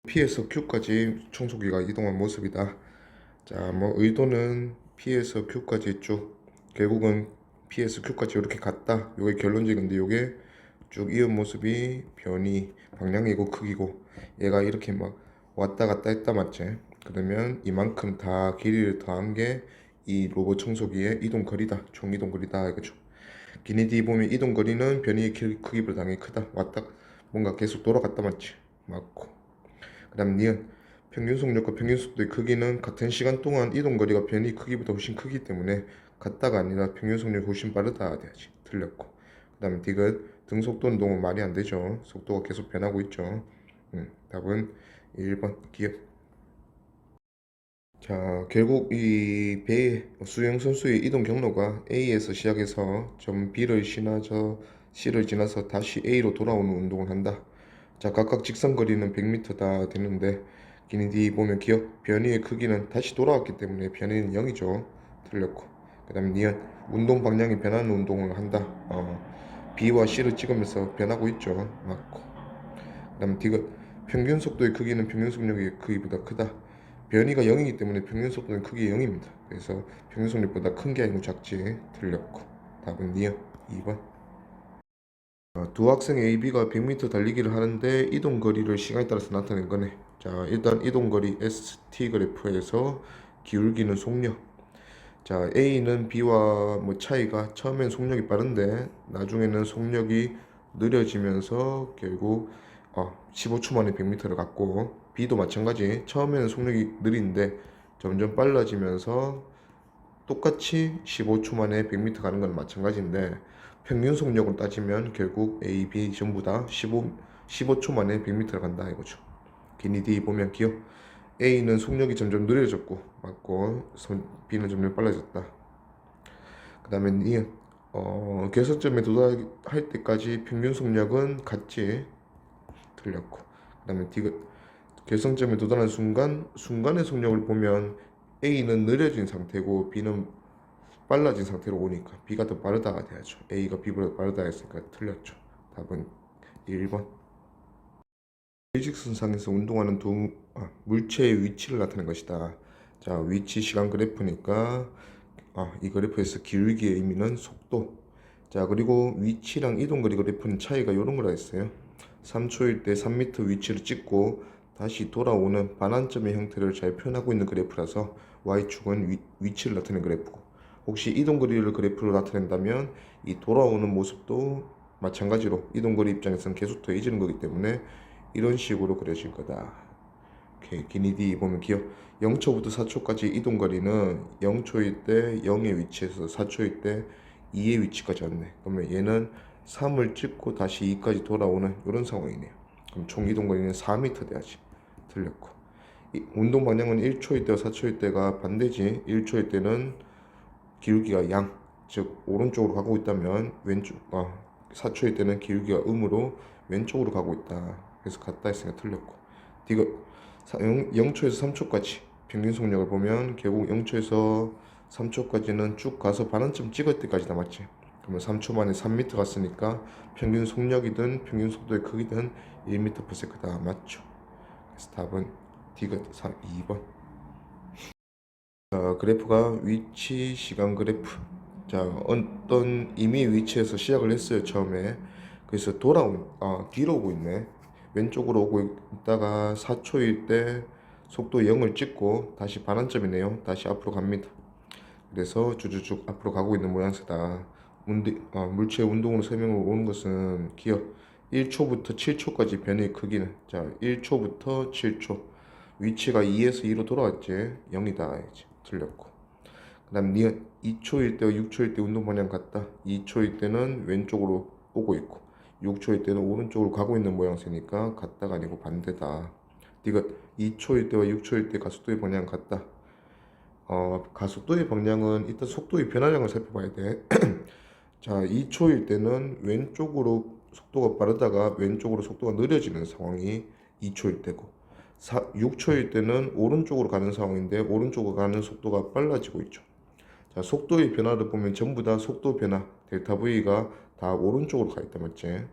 P에서 Q까지 청소기가 이동한 모습이다. 자, 뭐 의도는 P에서 Q까지 쭉 결국은 P에서 Q까지 이렇게 갔다. 요게 결론적인데 요게 쭉 이은 모습이 변이 방향이고 크기고 얘가 이렇게 막 왔다 갔다 했다 맞지? 그러면 이만큼 다 길이를 더한 게 이 로봇 청소기의 이동 거리다. 총 이동 거리다 이거죠. 기니디 보면 이동 거리는 변이의 크기보다 당연히 크다. 왔다 뭔가 계속 돌아갔다 맞지? 맞고. 그 다음 니은 평균 속력과 평균 속도의 크기는 같은 시간 동안 이동 거리가 변이 크기보다 훨씬 크기 때문에 같다가 아니라 평균 속력이 훨씬 빠르다 돼야지. 틀렸고. 그 다음에 디귿 등속도 운동은 말이 안 되죠. 속도가 계속 변하고 있죠. 답은 1번 기억. 자, 결국 이 배 수영 선수의 이동 경로가 A에서 시작해서 점 B를 지나서 C를 지나서 다시 A로 돌아오는 운동을 한다. 자, 각각 직선 거리는 100m다 되는데 기니디 보면 기억 변이의 크기는 다시 돌아왔기 때문에 변이는 0이죠. 틀렸고. 그 다음 니은 운동 방향이 변하는 운동을 한다. B와 C를 찍으면서 변하고 있죠. 맞고. 그 다음 디귿 평균 속도의 크기는 평균 속력의 크기보다 크다. 변이가 0이기 때문에 평균 속도는 크기 0입니다. 그래서 평균 속력보다 큰 게 아니고 작지. 틀렸고. 답은 니은 2번. 두 학생 A, B가 100m 달리기를 하는데 이동 거리를 시간에 따라서 나타낸 거네. 자, 일단 이동 거리 ST 그래프에서 기울기는 속력. 자, A는 B와 뭐 차이가 처음엔 속력이 빠른데 나중에는 속력이 느려지면서 결국 15초 만에 100m를 갔고 B도 마찬가지. 처음에는 속력이 느린데 점점 빨라지면서 똑같이 15초 만에 100m 가는 건 마찬가지인데 평균 속력으로 따지면 결국 A, B 전부 다 15초 만에 100m를 간다 이거죠. 기니디 보면 기억 A는 속력이 점점 느려졌고 맞고 B는 점점 빨라졌다. 그 다음에 니은 결선점에 도달할 때까지 평균 속력은 같지. 틀렸고. 그 다음에 디귿 결선점에 도달한 순간의 속력을 보면 A는 느려진 상태고 B는 빨라진 상태로 오니까 B가 더 빠르다가 돼야죠. A가 B보다 빠르다 했으니까 틀렸죠. 답은 1번. 일직선상에서 운동하는 물체의 위치를 나타낸 것이다. 자, 위치 시간 그래프니까 이 그래프에서 기울기의 의미는 속도. 자, 그리고 위치랑 이동거리 그래프는 차이가 이런 거라 했어요. 3초일 때 3m 위치를 찍고 다시 돌아오는 반환점의 형태를 잘 표현하고 있는 그래프라서 Y축은 위치를 나타내는 그래프고, 혹시 이동거리를 그래프로 나타낸다면 이 돌아오는 모습도 마찬가지로 이동거리 입장에서는 계속 더해지는 거기 때문에 이런 식으로 그려질 거다. 오케이. 기니디 보면 기억 0초부터 4초까지 이동거리는 0초일 때 0의 위치에서 4초일 때 2의 위치까지 왔네. 그러면 얘는 3을 찍고 다시 2까지 돌아오는 이런 상황이네요. 그럼 총 이동거리는 4m 돼야지. 틀렸고. 운동 방향은 1초일 때와 4초일 때가 반대지. 1초일 때는 기울기가 양, 즉 오른쪽으로 가고 있다면 4초일 때는 기울기가 음으로 왼쪽으로 가고 있다. 그래서 같다 했으니까 틀렸고. 디귿 0초에서 3초까지 평균 속력을 보면 결국 0초에서 3초까지는 쭉 가서 반환점 찍을 때까지 남았지. 그러면 3초 만에 3m 갔으니까 평균 속력이든 평균 속도의 크기든 1m/s다 맞죠. 그래서 답은 디귿 2번. 그래프가 위치 시간 그래프. 자, 어떤 이미 위치에서 시작을 했어요 처음에. 그래서 뒤로 오고 있네. 왼쪽으로 오고 있다가 4초일 때 속도 0을 찍고 다시 반환점이네요. 다시 앞으로 갑니다. 그래서 쭉쭉쭉 앞으로 가고 있는 모양새다. 물체 운동으로 설명을 오는 것은 기억 1초부터 7초까지 변의 크기는, 자 1초부터 7초 위치가 2에서 2로 돌아왔지. 0이다 이제 틀렸고. 그 다음 니은 2초일 때와 6초일 때 운동 방향 같다. 2초일 때는 왼쪽으로 오고 있고 6초일 때는 오른쪽으로 가고 있는 모양새니까 같다가 아니고 반대다. 디귿 2초일 때와 6초일 때 가속도의 방향 같다. 가속도의 방향은 일단 속도의 변화량을 살펴봐야 돼. 자, 2초일 때는 왼쪽으로 속도가 빠르다가 왼쪽으로 속도가 느려지는 상황이 2초일 때고, 6초일 때는 오른쪽으로 가는 상황인데 오른쪽으로 가는 속도가 빨라지고 있죠. 자, 속도의 변화를 보면 전부 다 속도 변화 델타 V가 다 오른쪽으로 가 있다 맞지?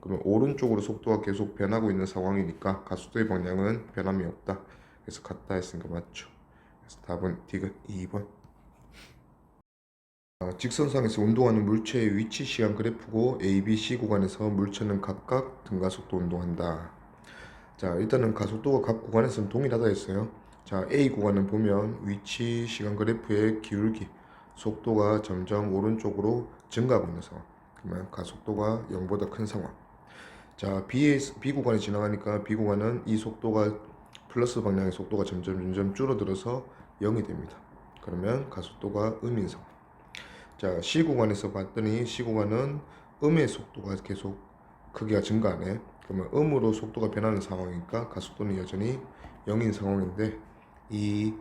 그러면 오른쪽으로 속도가 계속 변하고 있는 상황이니까 가속도의 방향은 변함이 없다. 그래서 같다 했으니까 맞죠. 그래서 답은 디귿 2번. 직선상에서 운동하는 물체의 위치 시간 그래프고 A, B, C 구간에서 물체는 각각 등가속도 운동한다. 자, 일단은 가속도가 각 구간에서는 동일하다 했어요. 자, A 구간은 보면 위치 시간 그래프의 기울기, 속도가 점점 오른쪽으로 증가하고 있는 상황. 그러면 가속도가 0보다 큰 상황. 자, B 구간에 지나가니까 B 구간은 이 속도가 플러스 방향의 속도가 점점 줄어들어서 0이 됩니다. 그러면 가속도가 음인 상황. 자, C 구간에서 봤더니 C 구간은 음의 속도가 계속 크기가 증가하네. 그러면 음으로 속도가 변하는 상황이니까 가속도는 여전히 0인 상황인데 이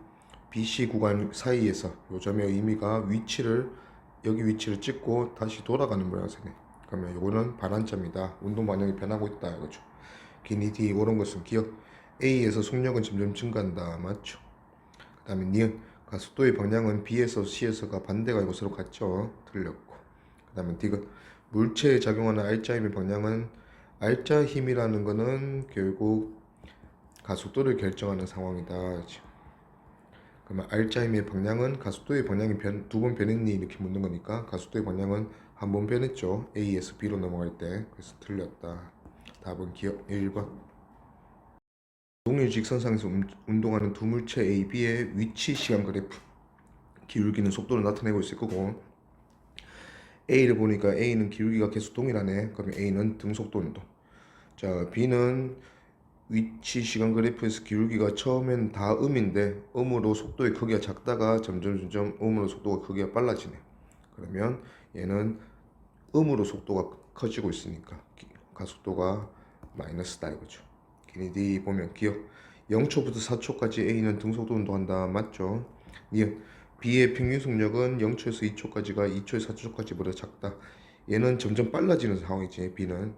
BC 구간 사이에서 요점의 의미가 여기 위치를 찍고 다시 돌아가는 모양새네. 그러면 요거는 반환점이다. 운동 방향이 변하고 있다 이거죠. 기니 D 이런 것은 기억. A에서 속력은 점점 증가한다. 맞죠? 그 다음에 니은 가속도의 방향은 B에서 C에서가 반대가 이곳으로 갔죠. 틀렸고. 그 다음에 D가 물체에 작용하는 R자 힘의 방향은 R자 힘이라는 거는 결국 가속도를 결정하는 상황이다. 그러면 R자 힘의 방향은 가속도의 방향이 두 번 변했니? 이렇게 묻는 거니까 가속도의 방향은 한 번 변했죠. A에서 B로 넘어갈 때. 그래서 틀렸다. 답은 기억 1번. 동일 직선상에서 운동하는 두 물체 A, B의 위치 시간 그래프 기울기는 속도를 나타내고 있을 거고 A를 보니까 A는 기울기가 계속 동일하네. 그러면 A는 등속도 운동. 자, B는 위치 시간 그래프에서 기울기가 처음엔 다 음인데 음으로 속도의 크기가 작다가 점점 음으로 속도가 크기가 빨라지네. 그러면 얘는 음으로 속도가 커지고 있으니까 가속도가 마이너스다 이거죠. 기니 보면 기억 0초부터 4초까지 A는 등속도 운동한다. 맞죠? B의 평균 속력은 0초에서 2초까지가 2초에서 4초까지보다 작다. 얘는 점점 빨라지는 상황이지. B는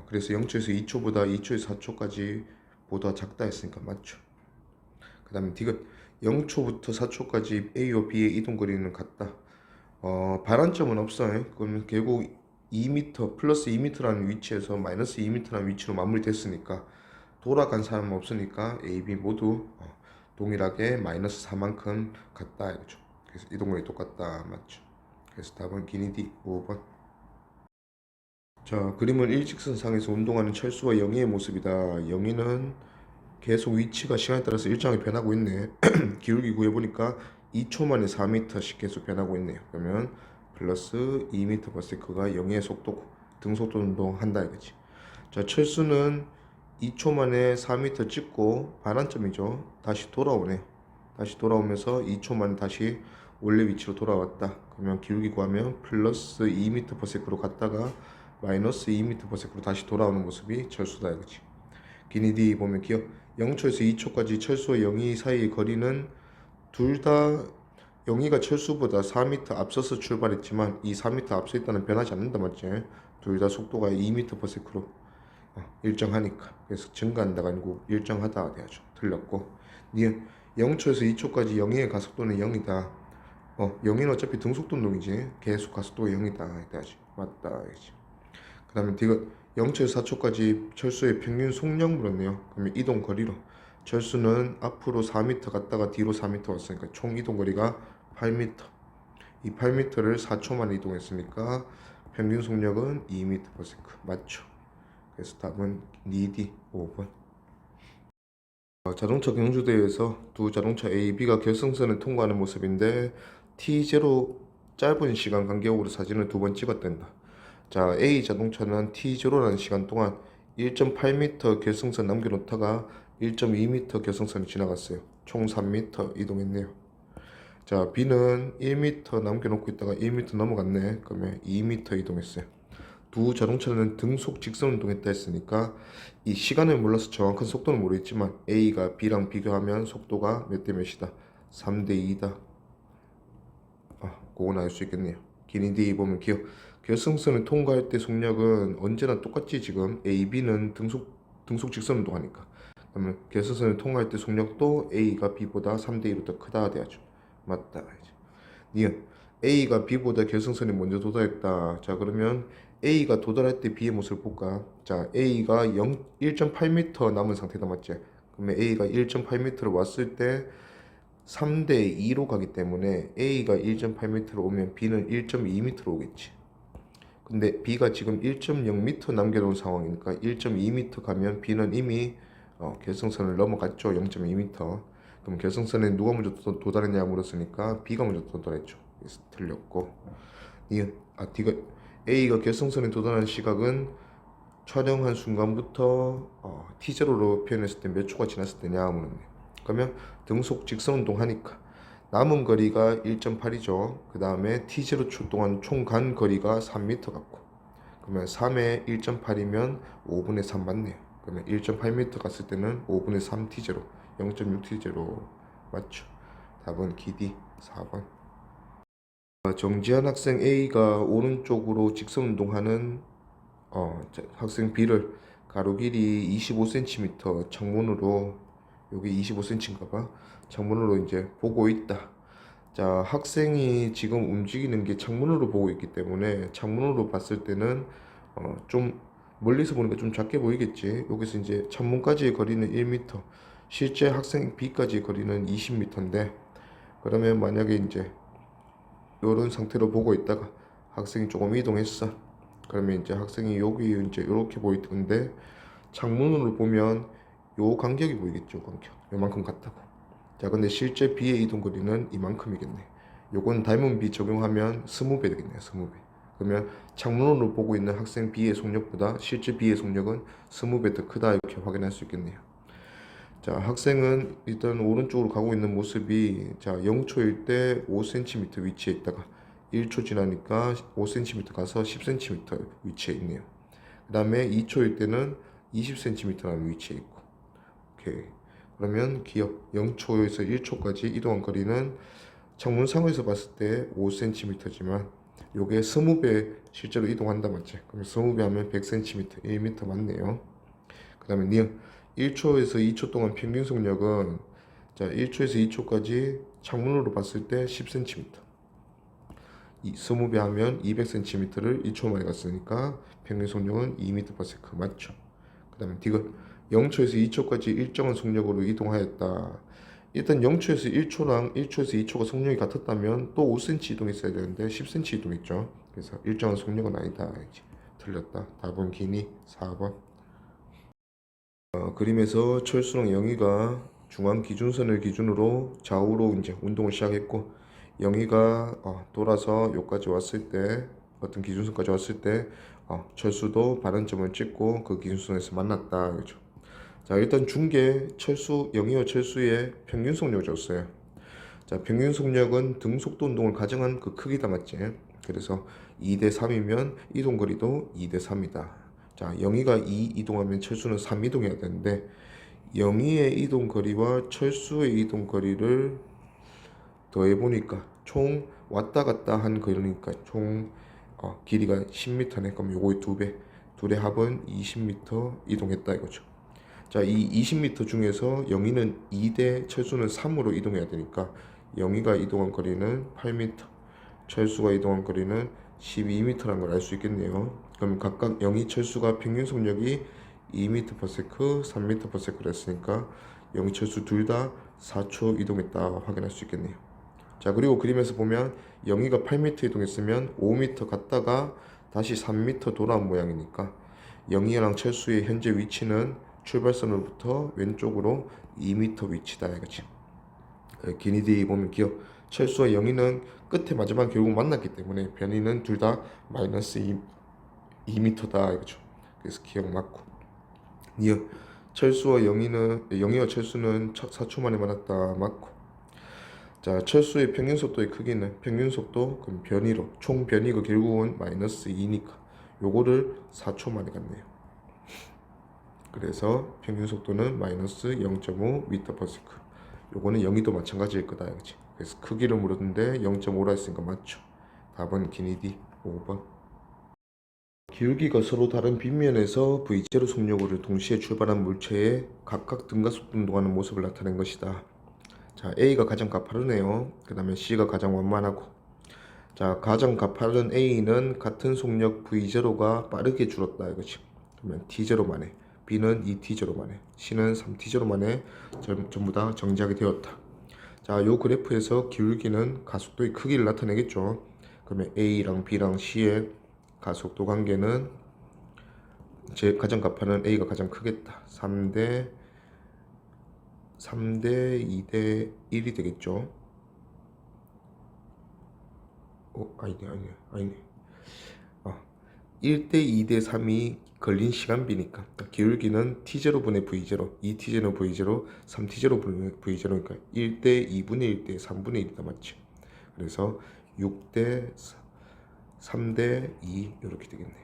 그래서 0초에서 2초보다 2초에서 4초까지 보다 작다 했으니까 맞죠. 그 다음에 D가 0초부터 4초까지 A와 B의 이동 거리는 같다. 반환점은 없어요. 그러면 결국 2m 플러스 2m라는 위치에서 마이너스 2m라는 위치로 마무리됐으니까 돌아간 사람은 없으니까 A, B 모두 동일하게 마이너스 4만큼 같다 이거죠. 그래서 이동거리 똑같다. 맞죠. 그래서 답은 기니 D 5번. 자, 그림은 일직선상에서 운동하는 철수와 영희의 모습이다. 영희는 계속 위치가 시간에 따라서 일정하게 변하고 있네. 기울기 구해보니까 2초 만에 4m씩 계속 변하고 있네요. 그러면 플러스 2m/s가 영희의 속도고 등속도 운동한다 이거지. 자, 철수는 2초 만에 4m 찍고 반환점이죠. 다시 돌아오네. 다시 돌아오면서 2초 만에 다시 원래 위치로 돌아왔다. 그러면 기울기 구하면 플러스 2m/s로 갔다가 마이너스 2m/s로 다시 돌아오는 모습이 철수다 이거지. 기니 D 보면 기억 0초에서 2초까지 철수와 영희 사이의 거리는 둘 다 영희가 철수보다 4m 앞서서 출발했지만 이 4m 앞서 있다는 변하지 않는다 맞지? 둘 다 속도가 2m/s로 일정하니까 그래서 증가한다가 아니고 일정하다 돼야죠. 틀렸고 니은 0초에서 2초까지 영희의 가속도는 0이다. 영희는 어차피 등속도 운동이지 계속 가속도가 0이다 돼야지. 맞다 해야지. 그 다음에 D가 0초에서 4초까지 철수의 평균 속력 물었네요. 그러면 이동 거리로 철수는 앞으로 4m 갔다가 뒤로 4m 왔으니까 총 이동 거리가 8m. 이 8m를 4초 만에 이동했으니까 평균 속력은 2m/s 맞죠. 그래서 답은 니디 5번. 자동차 경주대회에서 두 자동차 A, B가 결승선을 통과하는 모습인데 T0 짧은 시간 간격으로 사진을 두 번 찍었댄다. 자, A 자동차는 T0라는 시간 동안 1.8m 결승선 남겨놓다가 1.2m 결승선을 지나갔어요. 총 3m 이동했네요. 자, B는 1m 남겨놓고 있다가 1m 넘어갔네. 그러면 2m 이동했어요. 두 자동차는 등속 직선 운동했다 했으니까 이 시간을 몰라서 정확한 속도는 모르겠지만 A가 B랑 비교하면 속도가 몇 대 몇이다? 3대 2다. 그건 알 수 있겠네요. 기니 D 보면 기억 결승선을 통과할 때 속력은 언제나 똑같지. 지금 A, B는 등속 직선 운동하니까. 그러면 결승선을 통과할 때 속력도 A가 B보다 3대 2로 더 크다 돼야죠. 맞다. 니은 A가 B보다 결승선에 먼저 도달했다. 자, 그러면 A가 도달할 때 B의 모습을 볼까? 자, A가 1.8m 남은 상태다, 맞지? 그러면 A가 1.8m로 왔을 때 3대 2로 가기 때문에 A가 1.8m로 오면 B는 1.2m로 오겠지. 근데 B가 지금 1.0m 남겨놓은 상황이니까 1.2m 가면 B는 이미 결승선을 넘어갔죠. 0.2m. 그럼 결승선에 누가 먼저 도달했냐 물었으니까 B가 먼저 도달했죠. 그래서 틀렸고. D가 A가 결승선에 도달한 시각은 촬영한 순간부터 T0로 표현했을 때 몇 초가 지났을 때냐 물었네. 그러면 등속 직선 운동하니까 남은 거리가 1.8이죠. 그 다음에 T0초 동안 총 간 거리가 3m 같고, 그러면 3에 1.8이면 5분의 3 맞네요. 그러면 1.8m 갔을 때는 5분의 3 T0, 0.6 T0 맞죠? 답은 기디 4번. 정지한 학생 A가 오른쪽으로 직선 운동하는 학생 B를 가로 길이 25cm 창문으로, 여기 25cm인가봐, 창문으로 이제 보고 있다. 자, 학생이 지금 움직이는 게 창문으로 보고 있기 때문에 창문으로 봤을 때는 좀 멀리서 보니까 좀 작게 보이겠지. 여기서 이제 창문까지의 거리는 1m, 실제 학생 B까지의 거리는 20m인데, 그러면 만약에 이제 이런 상태로 보고 있다가 학생이 조금 이동했어. 그러면 이제 학생이 여기 이제 이렇게 보일 텐데, 창문으로 보면 요 간격이 보이겠죠. 간격 요만큼 같다고. 자, 근데 실제 B의 이동 거리는 이만큼이겠네. 요건 닮은 B 적용하면 20배 되겠네요. 20배. 그러면 창문으로 보고 있는 학생 B의 속력보다 실제 B의 속력은 20배 더 크다, 이렇게 확인할 수 있겠네요. 자, 학생은 일단 오른쪽으로 가고 있는 모습이, 자, 0초일 때 5cm 위치에 있다가 1초 지나니까 5cm 가서 10cm 위치에 있네요. 그 다음에 2초일 때는 20cm라는 위치에 있고. 오케이. 그러면 기억 0초에서 1초까지 이동한 거리는 창문상에서 봤을 때 5cm지만 요게 20배 실제로 이동한다, 맞지? 그럼 20배 하면 100cm, 1m 맞네요. 그 다음에 니은 1초에서 2초 동안 평균 속력은, 자, 1초에서 2초까지 창문으로 봤을 때 10cm, 20배 하면 200cm를 2초 만에 갔으니까 평균 속력은 2m/s 맞죠? 그 다음에 디귿 0초에서 2초까지 일정한 속력으로 이동하였다. 일단 0초에서 1초랑 1초에서 2초가 속력이 같았다면 또 5cm 이동했어야 되는데 10cm 이동했죠. 그래서 일정한 속력은 아니다. 틀렸다. 답은 기니 4번. 그림에서 철수랑 영희가 중앙 기준선을 기준으로 좌우로 이제 운동을 시작했고, 영희가 돌아서 여기까지 왔을 때, 어떤 기준선까지 왔을 때 철수도 반환점을 찍고 그 기준선에서 만났다, 그렇죠? 자, 일단 중계 철수, 영희와 철수의 평균 속력을 줬어요. 자, 평균 속력은 등속도 운동을 가정한 그 크기다, 맞지? 그래서 2대 3이면 이동거리도 2대 3이다. 자, 영희가 2 이동하면 철수는 3 이동해야 되는데, 영희의 이동거리와 철수의 이동거리를 더해보니까 총 왔다 갔다 한 거리니까 총 길이가 10m네. 그럼 요거의 2배, 둘의 합은 20m 이동했다, 이거죠. 자, 이 20m 중에서 영희는 2대 철수는 3으로 이동해야 되니까 영희가 이동한 거리는 8m, 철수가 이동한 거리는 12m라는 걸 알 수 있겠네요. 그럼 각각 영희, 철수가 평균 속력이 2m/s, 3m/s를 했으니까 영희, 철수 둘 다 4초 이동했다 확인할 수 있겠네요. 자, 그리고 그림에서 보면 영희가 8m 이동했으면 5m 갔다가 다시 3m 돌아온 모양이니까 영희랑 철수의 현재 위치는 출발선으로부터 왼쪽으로 2m 위치다, 이거지. 기니디 보면 기억, 철수와 영희는 끝에 마지막 결국 만났기 때문에 변이는 둘 다 마이너스 2m다, 이거죠. 그래서 기억 맞고. 니은 철수와 영희와 철수는 4초 만에 만났다, 맞고. 자, 철수의 평균 속도의 크기는 평균 속도 그럼 변이로 총 변이가 결국은 마이너스 2니까 요거를 4초 만에 갔네요. 그래서 평균 속도는 마이너스 0.5m/s. 요거는 영희도 마찬가지일 거다, 그치? 그래서 크기를 물었는데 0.5라 했으니까 맞죠. 답은 기니디 5번. 기울기가 서로 다른 빗면에서 V0 속력으로 동시에 출발한 물체의 각각 등가속도 운동하는 모습을 나타낸 것이다. 자, A가 가장 가파르네요. 그 다음에 C가 가장 완만하고. 자, 가장 가파른 A는 같은 속력 V0가 빠르게 줄었다 이거지. 그러면 T0만 해. B는 2T0만 해. C는 3T0만 해. 전부 다 정지하게 되었다. 자, 요 그래프에서 기울기는 가속도의 크기를 나타내겠죠. 그러면 A랑 B랑 C의 가속도 관계는 가장 가파른 A가 가장 크겠다. 3대 2대 1이 되겠죠. 아니네. 1대 2대 3이 걸린 시간비니까 기울기는 T0분의 V0, 2T0 V0, 3T0 V0니까 1대 2분의 1대 3분의 1이다 맞지? 그래서 6대 3대 2 이렇게 되겠네.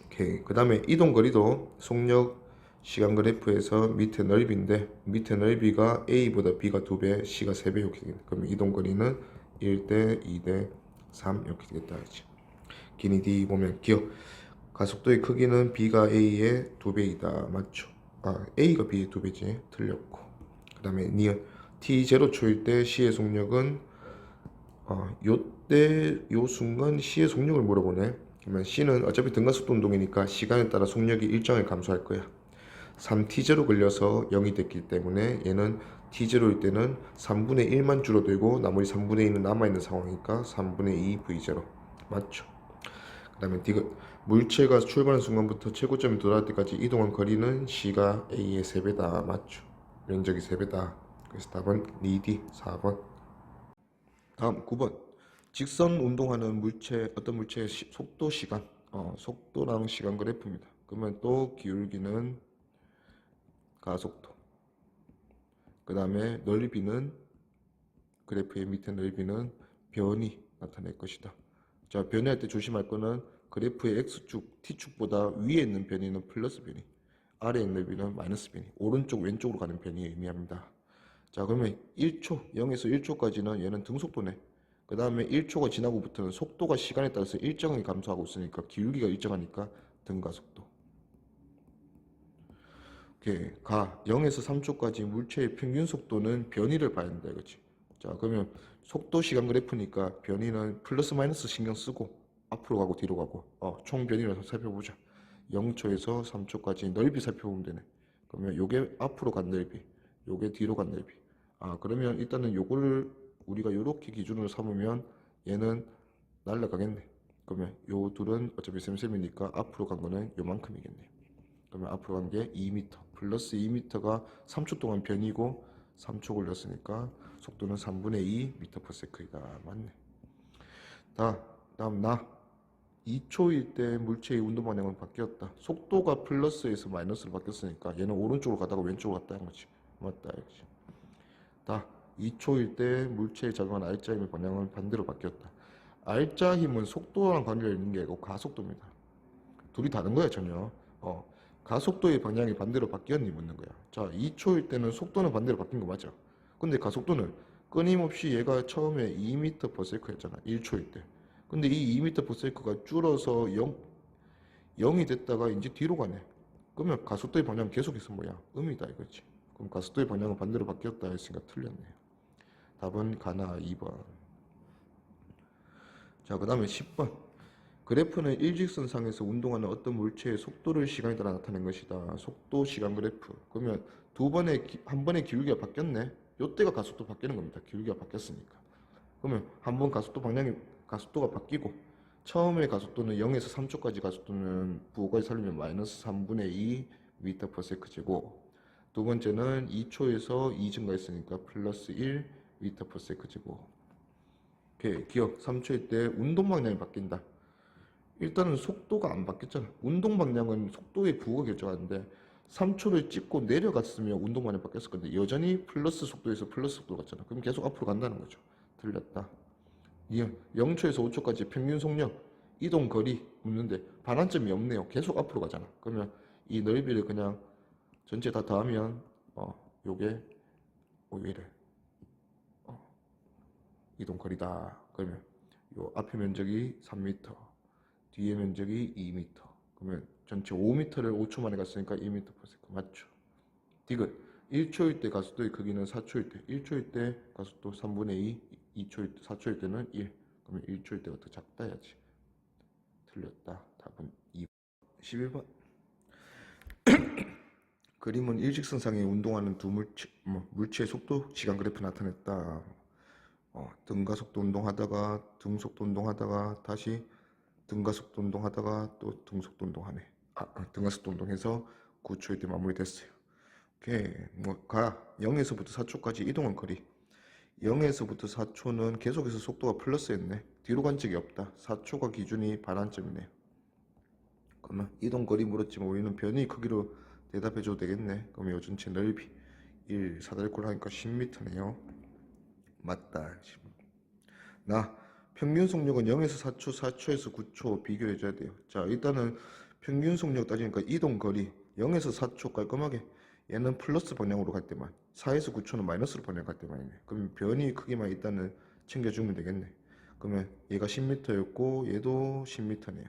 오케이. 그 다음에 이동거리도 속력 시간 그래프에서 밑에 넓이인데 밑에 넓이가 A보다 B가 2배, C가 3배 이렇게 되겠네. 그러면 이동거리는 1대 2대 3 이렇게 되겠다 그렇지? 기니 D 보면 기억 가속도의 크기는 B가 A의 2배이다 맞죠? A가 B의 2배지 틀렸고 그 다음에 니은 T0 초일 때 C의 속력은 요때 요 순간 C의 속력을 물어보네. 그러면 C는 어차피 등가속도 운동이니까 시간에 따라 속력이 일정을 감소할 거야. 3T0 걸려서 0이 됐기 때문에 얘는 T0일 때는 3분의 1만 줄어들고 나머지 3분의 2는 남아있는 상황이니까 3분의 2 V0 맞죠? 그 다음에 디귿 물체가 출발한 순간부터 최고점에 도달할 때까지 이동한 거리는 C가 A의 3배다 맞죠? 면적이 3배다. 그래서 답은 니디 4번. 다음 9번 직선 운동하는 물체 어떤 물체의 속도 시간 속도랑 시간 그래프입니다. 그러면 또 기울기는 가속도 그 다음에 넓이는 그래프의 밑에 넓이는 변이 나타낼 것이다. 자, 변이할 때 조심할 거는 그래프의 X축, T축보다 위에 있는 변이는 플러스 변이, 아래에 있는 넓이는 마이너스 변이, 오른쪽, 왼쪽으로 가는 변이를 의미합니다. 자, 그러면 1초, 0에서 1초까지는 얘는 등속도네. 그 다음에 1초가 지나고부터는 속도가 시간에 따라서 일정하게 감소하고 있으니까 기울기가 일정하니까 등가속도. 오케이. 0에서 3초까지 물체의 평균 속도는 변이를 봐야 된다 이거지. 자, 그러면 속도 시간 그래프니까 변이는 플러스 마이너스 신경 쓰고 앞으로 가고 뒤로 가고 총 변이라서 살펴보자. 0초에서 3초까지 넓이 살펴보면 되네. 그러면 요게 앞으로 간 넓이, 요게 뒤로 간 넓이. 그러면 일단은 요거를 우리가 요렇게 기준으로 삼으면 얘는 날라가겠네. 그러면 요 둘은 어차피 셈셈이니까 앞으로 간 거는 요만큼이겠네. 그러면 앞으로 간 게 2m 플러스 2m가 3초 동안 변이고 3초 걸렸으니까 속도는 3분의 2 m/s이다. 맞네. 다음 2초일 때 물체의 운동 방향은 바뀌었다. 속도가 플러스에서 마이너스로 바뀌었으니까 얘는 오른쪽으로 가다가 왼쪽으로 갔다 한 거지. 맞다 이거지. 2초일 때 물체에 작용한 R자 힘의 방향은 반대로 바뀌었다. R자 힘은 속도랑 관계가 있는 게 아니고 가속도입니다. 둘이 다른 거야 전혀. 가속도의 방향이 반대로 바뀌었니 묻는 거야. 자, 2초일 때는 속도는 반대로 바뀐 거 맞아. 근데 가속도는 끊임없이 얘가 처음에 2m/s였잖아. 1초일 때. 근데 이 2m/s가 줄어서 0이 됐다가 이제 뒤로 가네. 그러면 가속도의 방향 계속해서 뭐야? 음이다 이거지. 그럼 가속도의 방향은 반대로 바뀌었다 했으니까 틀렸네요. 답은 가나 2번. 자, 그 다음에 10번. 그래프는 일직선상에서 운동하는 어떤 물체의 속도를 시간에 따라 나타낸 것이다. 속도 시간 그래프. 그러면 한 번의 기울기가 바뀌었네. 요때가 가속도 바뀌는 겁니다. 기울기가 바뀌었으니까. 그러면 한 번 가속도가 바뀌고 처음에 가속도는 0에서 3초까지 가속도는 부호까지 살리면 마이너스 3분의 2 m/s 제곱. 두 번째는 2초에서 2 증가했으니까 플러스 1 m/s 제곱. 오케이. 기억 3초일 때 운동 방향이 바뀐다. 일단은 속도가 안 바뀌었잖아. 운동 방향은 속도의 부호가 결정하는데 3초를 찍고 내려갔으면 운동 방향이 바뀌었을 건데 여전히 플러스 속도에서 플러스 속도로 갔잖아. 그럼 계속 앞으로 간다는 거죠. 틀렸다. 0초에서 5초까지 평균 속력, 이동 거리 묻는데 반환점이 없네요. 계속 앞으로 가잖아. 그러면 이 넓이를 그냥 전체 다 더하면 요게 왜 이래? 이동 거리다. 그러면 요 앞의 면적이 3m, 뒤의 면적이 2m. 그러면 전체 5m를 5초 만에 갔으니까 2m/s 맞죠? 디귿 1초일 때 가속도의 크기는 4초일 때, 1초일 때 가속도 3분의 2, 2초일 때, 4초일 때는 1. 그러면 1초일 때가 더 작다 해야지. 틀렸다. 답은 2번. 11번. 그림은 일직선상에 운동하는 두 물체의 속도 시간 그래프 나타냈다. 등가속도 운동하다가 등속도 운동하다가 다시 등가속도 운동하다가 또 등속도 운동하네. 등가속도 운동해서 9초일 때 마무리됐어요. 오케이. 0에서부터 4초까지 이동한 거리. 0에서부터 4초는 계속해서 속도가 플러스였네. 뒤로 간 적이 없다. 4초가 기준이 반환점이네요. 그러면 이동 거리 물었지만 우리는 변이 크기로 대답해줘도 되겠네. 그럼 요 전체 넓이 4달골 하니까 10m네요. 맞다. 평균 속력은 0에서 4초, 4초에서 9초 비교해줘야 돼요. 자, 일단은 평균 속력 따지니까 이동 거리 0에서 4초 깔끔하게 얘는 플러스 방향으로 갈 때만, 4에서 9초는 마이너스로 방향 갈 때만이네. 그럼 변이 크기만 일단은 챙겨주면 되겠네. 그러면 얘가 10m였고 얘도 10m네요.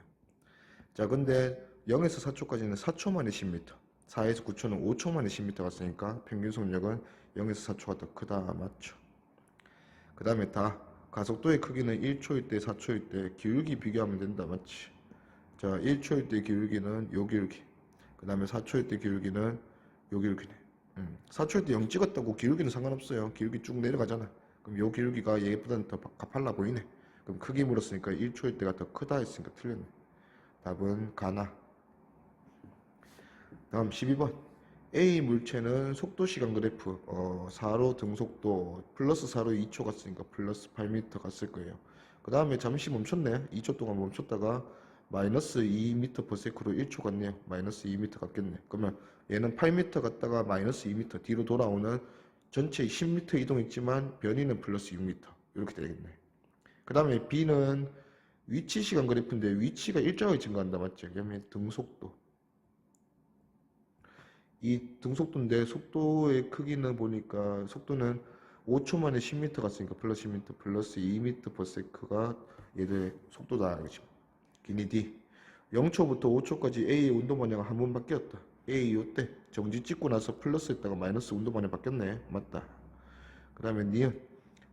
자, 근데 0에서 4초까지는 4초 만에 10m, 4에서 9초는 5초 만에 10m 갔으니까 평균 속력은 0에서 4초가 더 크다. 맞죠? 그 다음에 가속도의 크기는 1초일 때, 4초일 때 기울기 비교하면 된다. 맞지? 자, 1초일 때 기울기는 요 기울기, 그 다음에 4초일 때 기울기는 요 기울기네. 4초일 때 0 찍었다고 기울기는 상관없어요. 기울기 쭉 내려가잖아. 그럼 요 기울기가 얘보다는 더 가팔라 보이네. 그럼 크기 물었으니까 1초일 때가 더 크다 했으니까 틀렸네. 답은 가나. 다음 12번. A 물체는 속도 시간 그래프 4로 등속도 플러스 4로 2초 갔으니까 플러스 8m 갔을 거예요. 그 다음에 잠시 멈췄네. 2초 동안 멈췄다가 마이너스 2m/s로 1초 갔네요. 마이너스 2m 갔겠네. 그러면 얘는 8m 갔다가 마이너스 2m 뒤로 돌아오는 전체 10m 이동했지만 변이는 플러스 6m 이렇게 되겠네. 그 다음에 B는 위치 시간 그래프인데 위치가 일정하게 증가한다. 맞죠? 그러면 등속도, 이 등속도인데 속도의 크기는 보니까 속도는 5초 만에 10m 갔으니까 플러스 10m 플러스 2m/s가 얘들 속도다. 그렇죠? 기니 D. 0초부터 5초까지 A의 운동 방향이 한 번 바뀌었다. A 요때 정지 찍고 나서 플러스 했다가 마이너스 운동 방향 바뀌었네. 맞다. 그 다음에 니은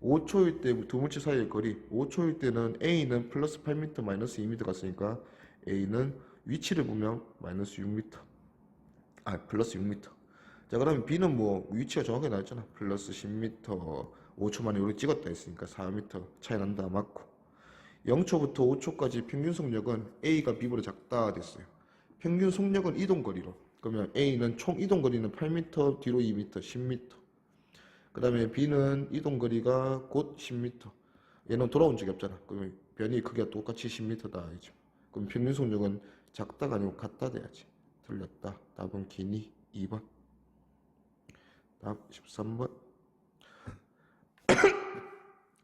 5초일 때 두 물체 사이의 거리, 5초일 때는 A는 플러스 8m 마이너스 2m 갔으니까 A는 위치를 보면 마이너스 6m, 플러스 6m. 자, 그러면 B는 뭐 위치가 정확하게 나왔잖아. 플러스 10m 5초 만에 우리 찍었다 했으니까 4m 차이 난다. 맞고. 0초부터 5초까지 평균 속력은 A가 B보다 작다 됐어요. 평균 속력은 이동거리로. 그러면 A는 총 이동거리는 8m, 뒤로 2m, 10m. 그 다음에 B는 이동거리가 곧 10m. 얘는 돌아온 적이 없잖아. 그러면 변이 크기가 똑같이 10m다. 알죠? 그럼 평균 속력은 작다가 아니고 같다 돼야지. 틀렸다. 답은 기니 2번. 답 13번.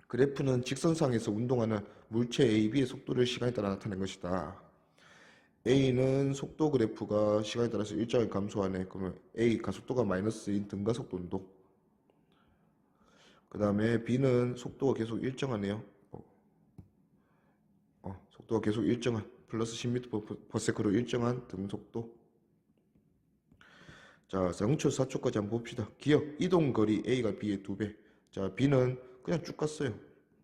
그래프는 직선상에서 운동하는 물체 A, B의 속도를 시간에 따라 나타낸 것이다. A는 속도 그래프가 시간에 따라서 일정하게 감소하네. 그러면 A 가속도가 마이너스인 등가속도 운동. 그 다음에 B는 속도가 계속 일정하네요. 속도가 계속 일정한 플러스 10m/s로 일정한 등속도. 자, 0초 4초까지 한번 봅시다. 기억 이동거리 A가 B의 2배. 자, B는 그냥 쭉 갔어요.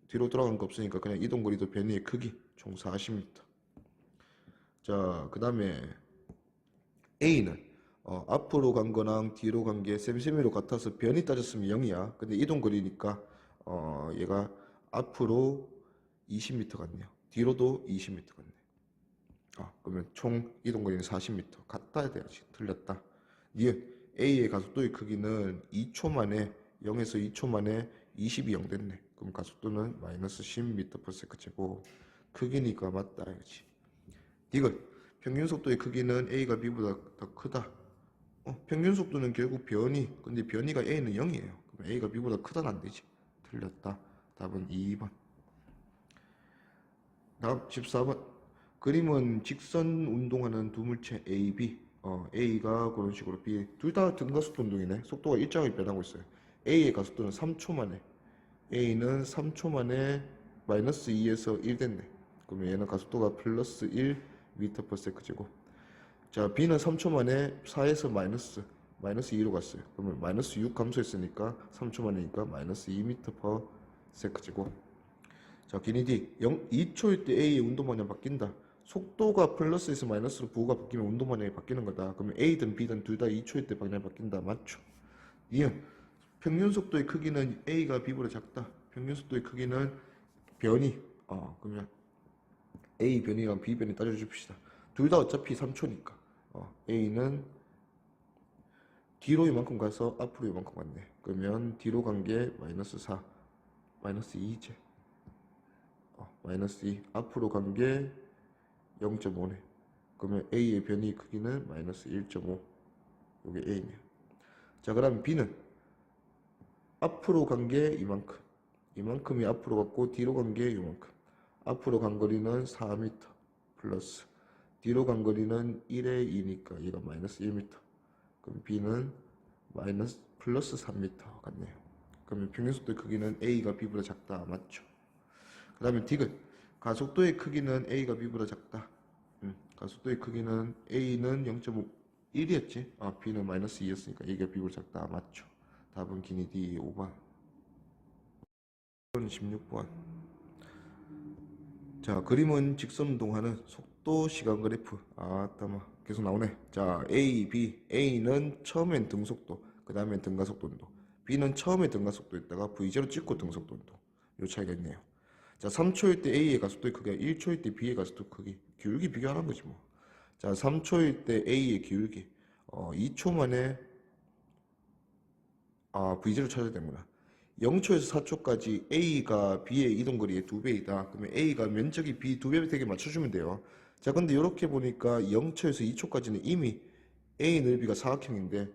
뒤로 돌아간 거 없으니까 그냥 이동거리도 변이의 크기 총 40m. 자, 그 다음에 A는 앞으로 간 거랑 뒤로 간 게 셈셈이로 같아서 변이 따졌으면 0이야. 근데 이동거리니까 얘가 앞으로 20m 같네요. 뒤로도 20m 같네. 그러면 총 이동거리는 40m. 같다 해야 돼야지. 틀렸다. 니은 A의 가속도의 크기는 2초 만에 0에서 2초 만에 20이 0 됐네. 그럼 가속도는 마이너스 10m/s 제곱. 크기니까 맞다 이거지. 디귿 평균 속도의 크기는 A가 B보다 더 크다. 평균 속도는 결국 변이. 근데 변이가 A는 0이에요. 그럼 A가 B보다 크다는 안 되지. 틀렸다. 답은 2번. 다음 14번. 그림은 직선 운동하는 두 물체 A, B. A가 그런 식으로 B. 둘 다 등가속도 운동이네. 속도가 일정하게 변하고 있어요. A의 가속도는 3초 만에. A는 3초 만에 마이너스 2에서 1 됐네. 그러면 얘는 가속도가 플러스 1m/s 제곱. 자, B는 3초 만에 4에서 마이너스 2로 갔어요. 그러면 마이너스 6 감소했으니까 3초 만이니까 마이너스 2m/s 제곱. 자, 기니 D 2초일 때 A의 운동 방향이 바뀐다. 속도가 플러스에서 마이너스로 부호가 바뀌면 운동 방향이 바뀌는 거다. 그러면 A든 B든 둘 다 2초일 때 방향이 바뀐다. 맞죠? 이응 평균 속도의 크기는 A가 B보다 작다. 평균 속도의 크기는 변이. 그러면 A 변이랑 B 변이 따져줍시다. 둘 다 어차피 3초니까. A는 뒤로 이만큼 가서 앞으로 이만큼 갔네. 그러면 뒤로 간 게 마이너스 4, 마이너스 2제. 마이너스 2. 앞으로 간 게 0.5네. 그러면 A의 변이 크기는 마이너스 1.5. 이게 A네요. 자, 그럼 B는 앞으로 간 게 이만큼. 이만큼이 앞으로 갔고 뒤로 간 게 이만큼. 앞으로 간 거리는 4m 플러스 뒤로 간 거리는 1의 2니까 얘가 마이너스 1m. 그럼 B는 마이너스 플러스 3m 같네요. 그러면 평균속도의 크기는 A가 B보다 작다. 맞죠? 그 다음에 D은 가속도의 크기는 A가 B보다 작다. 가속도의 크기는 A는 0.5 1이었지? B는 마이너스 2였으니까 A가 B보다 작다. 맞죠? 답은 기니 D 5번. 16번. 자, 그림은 직선운동하는 속도 시간 그래프. 따마 계속 나오네. 자, A, B. A는 처음엔 등속도, 그 다음엔 등가속도 운동. B는 처음에 등가속도 있다가 V제로 찍고 등속도 운동. 요 차이가 있네요. 자, 3초일 때 A의 가속도의 크기가 1초일 때 B의 가속도 크기. 기울기 비교하는 거지 뭐. 자, 3초일 때 A의 기울기. 2초 만에 V제로 찾아야 되는구나. 0초에서 4초까지 A가 B의 이동거리의 2배이다. 그러면 A가 면적이 B 2배 되게 맞춰주면 돼요. 자, 근데 이렇게 보니까 0초에서 2초까지는 이미 A 넓이가 사각형인데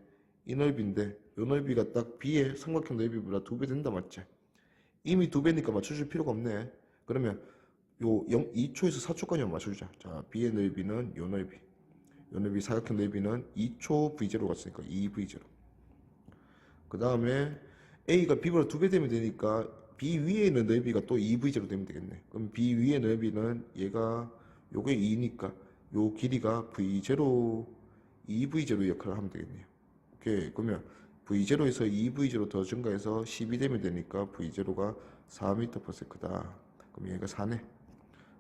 이 넓이인데 이 넓이가 딱 B의 삼각형 넓이보다 2배 된다 맞지? 이미 2배니까 맞춰줄 필요가 없네. 그러면 요 2초에서 4초까지만 맞춰주자. 자, B의 넓이는 요 넓이. 요 넓이 사각형 넓이는 2초 V0 갔으니까 2V0. 그 다음에 A가 B보다 2배 되면 되니까 B 위에 있는 넓이가 또 2V제로 되면 되겠네. 그럼 B 위의 넓이는 얘가 요게 2니까 요 길이가 V0, 2V0 역할을 하면 되겠네요. 오케이. 그러면 V0에서 2V0 더 증가해서 10이 되면 되니까 V0가 4m/s다. 그럼 얘가 4네.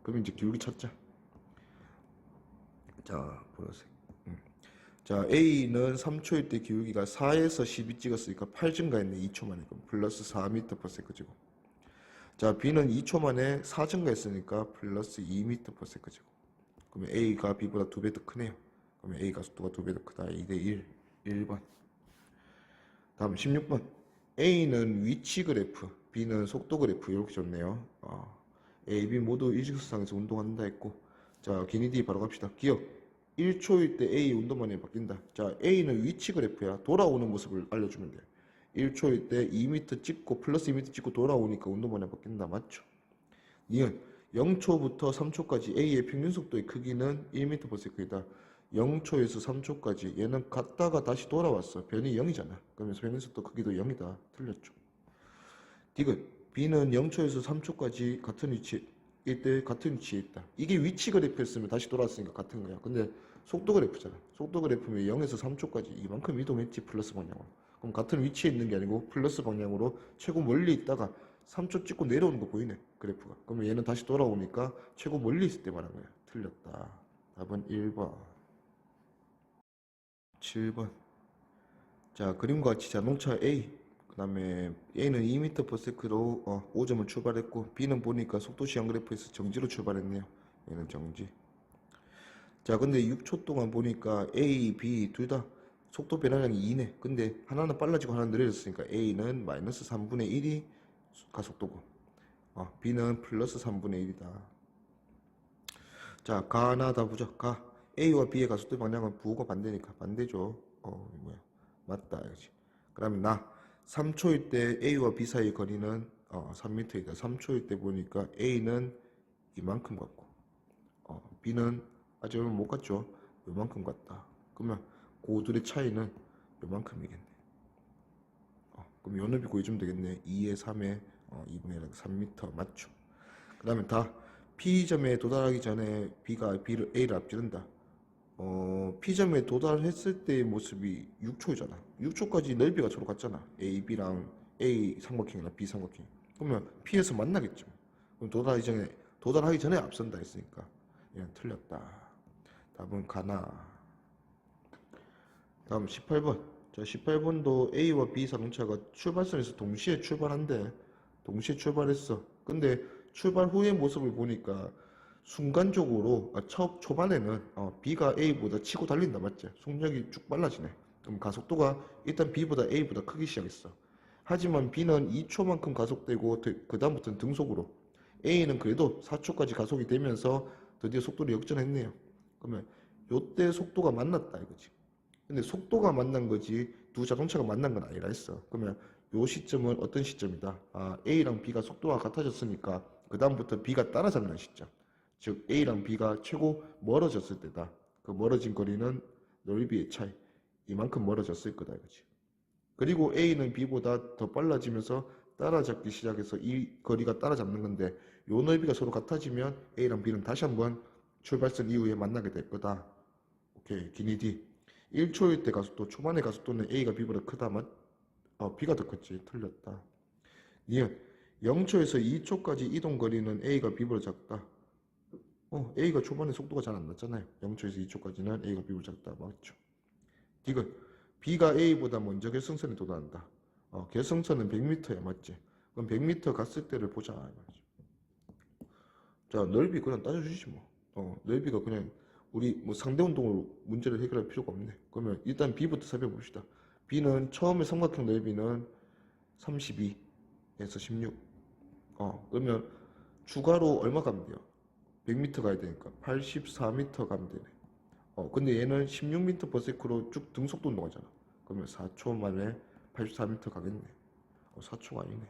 그럼 이제 기울기 찾자. 자, 보라색. 자, A는 3초일 때 기울기가 4에서 12 찍었으니까 8 증가했네. 2초 만에. 그럼 플러스 4m/s제곱. 자, B는 2초 만에 4 증가했으니까 플러스 2m/s제곱. 그러면 A가 B보다 2배 더 크네요. 그러면 A 가속도가 2배 더 크다. 2대1. 1번. 다음 16번. A는 위치 그래프, B는 속도 그래프. 이렇게 줬네요. A, B 모두 일직선상에서 운동한다 했고. 자, 기니 D 바로 갑시다. 기억. 1초일 때 A 운동만이 바뀐다. 자, A는 위치 그래프야. 돌아오는 모습을 알려주면 돼. 1초일 때 2m 찍고 플러스 2m 찍고 돌아오니까 운동만이 바뀐다. 맞죠? 니은 0초부터 3초까지 A의 평균 속도의 크기는 1m/s이다. 0초에서 3초까지 얘는 갔다가 다시 돌아왔어. 변이 0이잖아. 그러면 평균 속도 크기도 0이다. 틀렸죠. 디귿 B는 0초에서 3초까지 같은 위치 이때 같은 위치에 있다. 이게 위치 그래프였으면 다시 돌아왔으니까 같은 거야. 근데 속도 그래프잖아. 속도 그래프면 0에서 3초까지 이만큼 이동했지 플러스 방향으로. 그럼 같은 위치에 있는 게 아니고 플러스 방향으로 최고 멀리 있다가 3초 찍고 내려오는 거 보이네 그래프가. 그러면 얘는 다시 돌아오니까 최고 멀리 있을 때 말한 거야. 틀렸다. 답은 1번. 7번. 자, 그림과 같이 자동차 A, 그 다음에 A는 2m/s로 5점을 출발했고 B는 보니까 속도 시간 그래프에서 정지로 출발했네요. 얘는 정지. 자, 근데 6초 동안 보니까 A, B 둘 다 속도 변화량이 2네. 근데 하나는 빨라지고 하나는 느려졌으니까 A는 마이너스 3분의 1이 가속도고 B는 플러스 3분의 1이다. 자, 가나 다 보자. 가. A와 B의 가속도 방향은 부호가 반대니까 반대죠. 뭐야. 맞다 이거지. 그러면 나 3초일 때 A와 B 사이의 거리는 3m이다. 3초일 때 보니까 A는 이만큼 같고 B는 아직 얼마 못 갔죠. 요만큼 같다. 그러면 그 둘의 차이는 요만큼이겠네. 그럼 요 넓이 구해주면 되겠네. 2에 3에 2분의 1 3m 맞죠. 그 다음에 다 P점에 도달하기 전에 B가 A를 앞지른다. P점에 도달했을 때의 모습이 6초잖아. 6초까지 넓이가 서로 같잖아. A, B랑 A 삼각형이나 B 삼각형. 그러면 P에서 만나겠죠. 그럼 도달하기 전에 앞선다 했으니까 얘는 틀렸다. 답은 가나. 다음 18번. 자, 18번도 A와 B 자동차가 출발선에서 동시에 출발한대. 동시에 출발했어. 근데 출발 후의 모습을 보니까 순간적으로 초반에는 B가 A보다 치고 달린다 맞지? 속력이 쭉 빨라지네. 그럼 가속도가 일단 B보다 A보다 크기 시작했어. 하지만 B는 2초만큼 가속되고 그 다음부터는 등속으로. A는 그래도 4초까지 가속이 되면서 드디어 속도를 역전했네요. 그러면 요때 속도가 만났다 이거지. 근데 속도가 만난 거지 두 자동차가 만난 건 아니라 했어. 그러면 요 시점은 어떤 시점이다? A랑 B가 속도가 같아졌으니까 그 다음부터 B가 따라잡는 시점. 즉 A랑 B가 최고 멀어졌을 때다. 그 멀어진 거리는 넓이의 차이. 이만큼 멀어졌을 거다 이거지. 그리고 A는 B보다 더 빨라지면서 따라잡기 시작해서 이 거리가 따라잡는 건데 요 넓이가 서로 같아지면 A랑 B는 다시 한번 출발선 이후에 만나게 될 거다. 오케이, 기니 D. 1초일 때 가속도, 초반의 가속도는 A가 B보다 크다. B가 더 컸지. 틀렸다. 니은 0초에서 2초까지 이동 거리는 A가 B보다 작다. A가 초반에 속도가 잘 안 났잖아요. 0초에서 2초까지는 A가 B보다 작다. 맞죠? 디귿. B가 A보다 먼저 결승선에 도달한다. 결승선은 100m야. 맞지? 그럼 100m 갔을 때를 보자. 맞죠? 자, 넓이 그냥 따져주시지 뭐. 넓이가 그냥 우리 뭐 상대 운동으로 문제를 해결할 필요가 없네. 그러면 일단 B부터 살펴봅시다. B는 처음에 삼각형 넓이는 32에서 16. 그러면 추가로 얼마 가면 돼요? 100m 가야 되니까 84m 가면 되네. 근데 얘는 16m/s로 쭉 등속도 운동하잖아. 그러면 4초 만에 84m 가겠네. 4초가 아니네.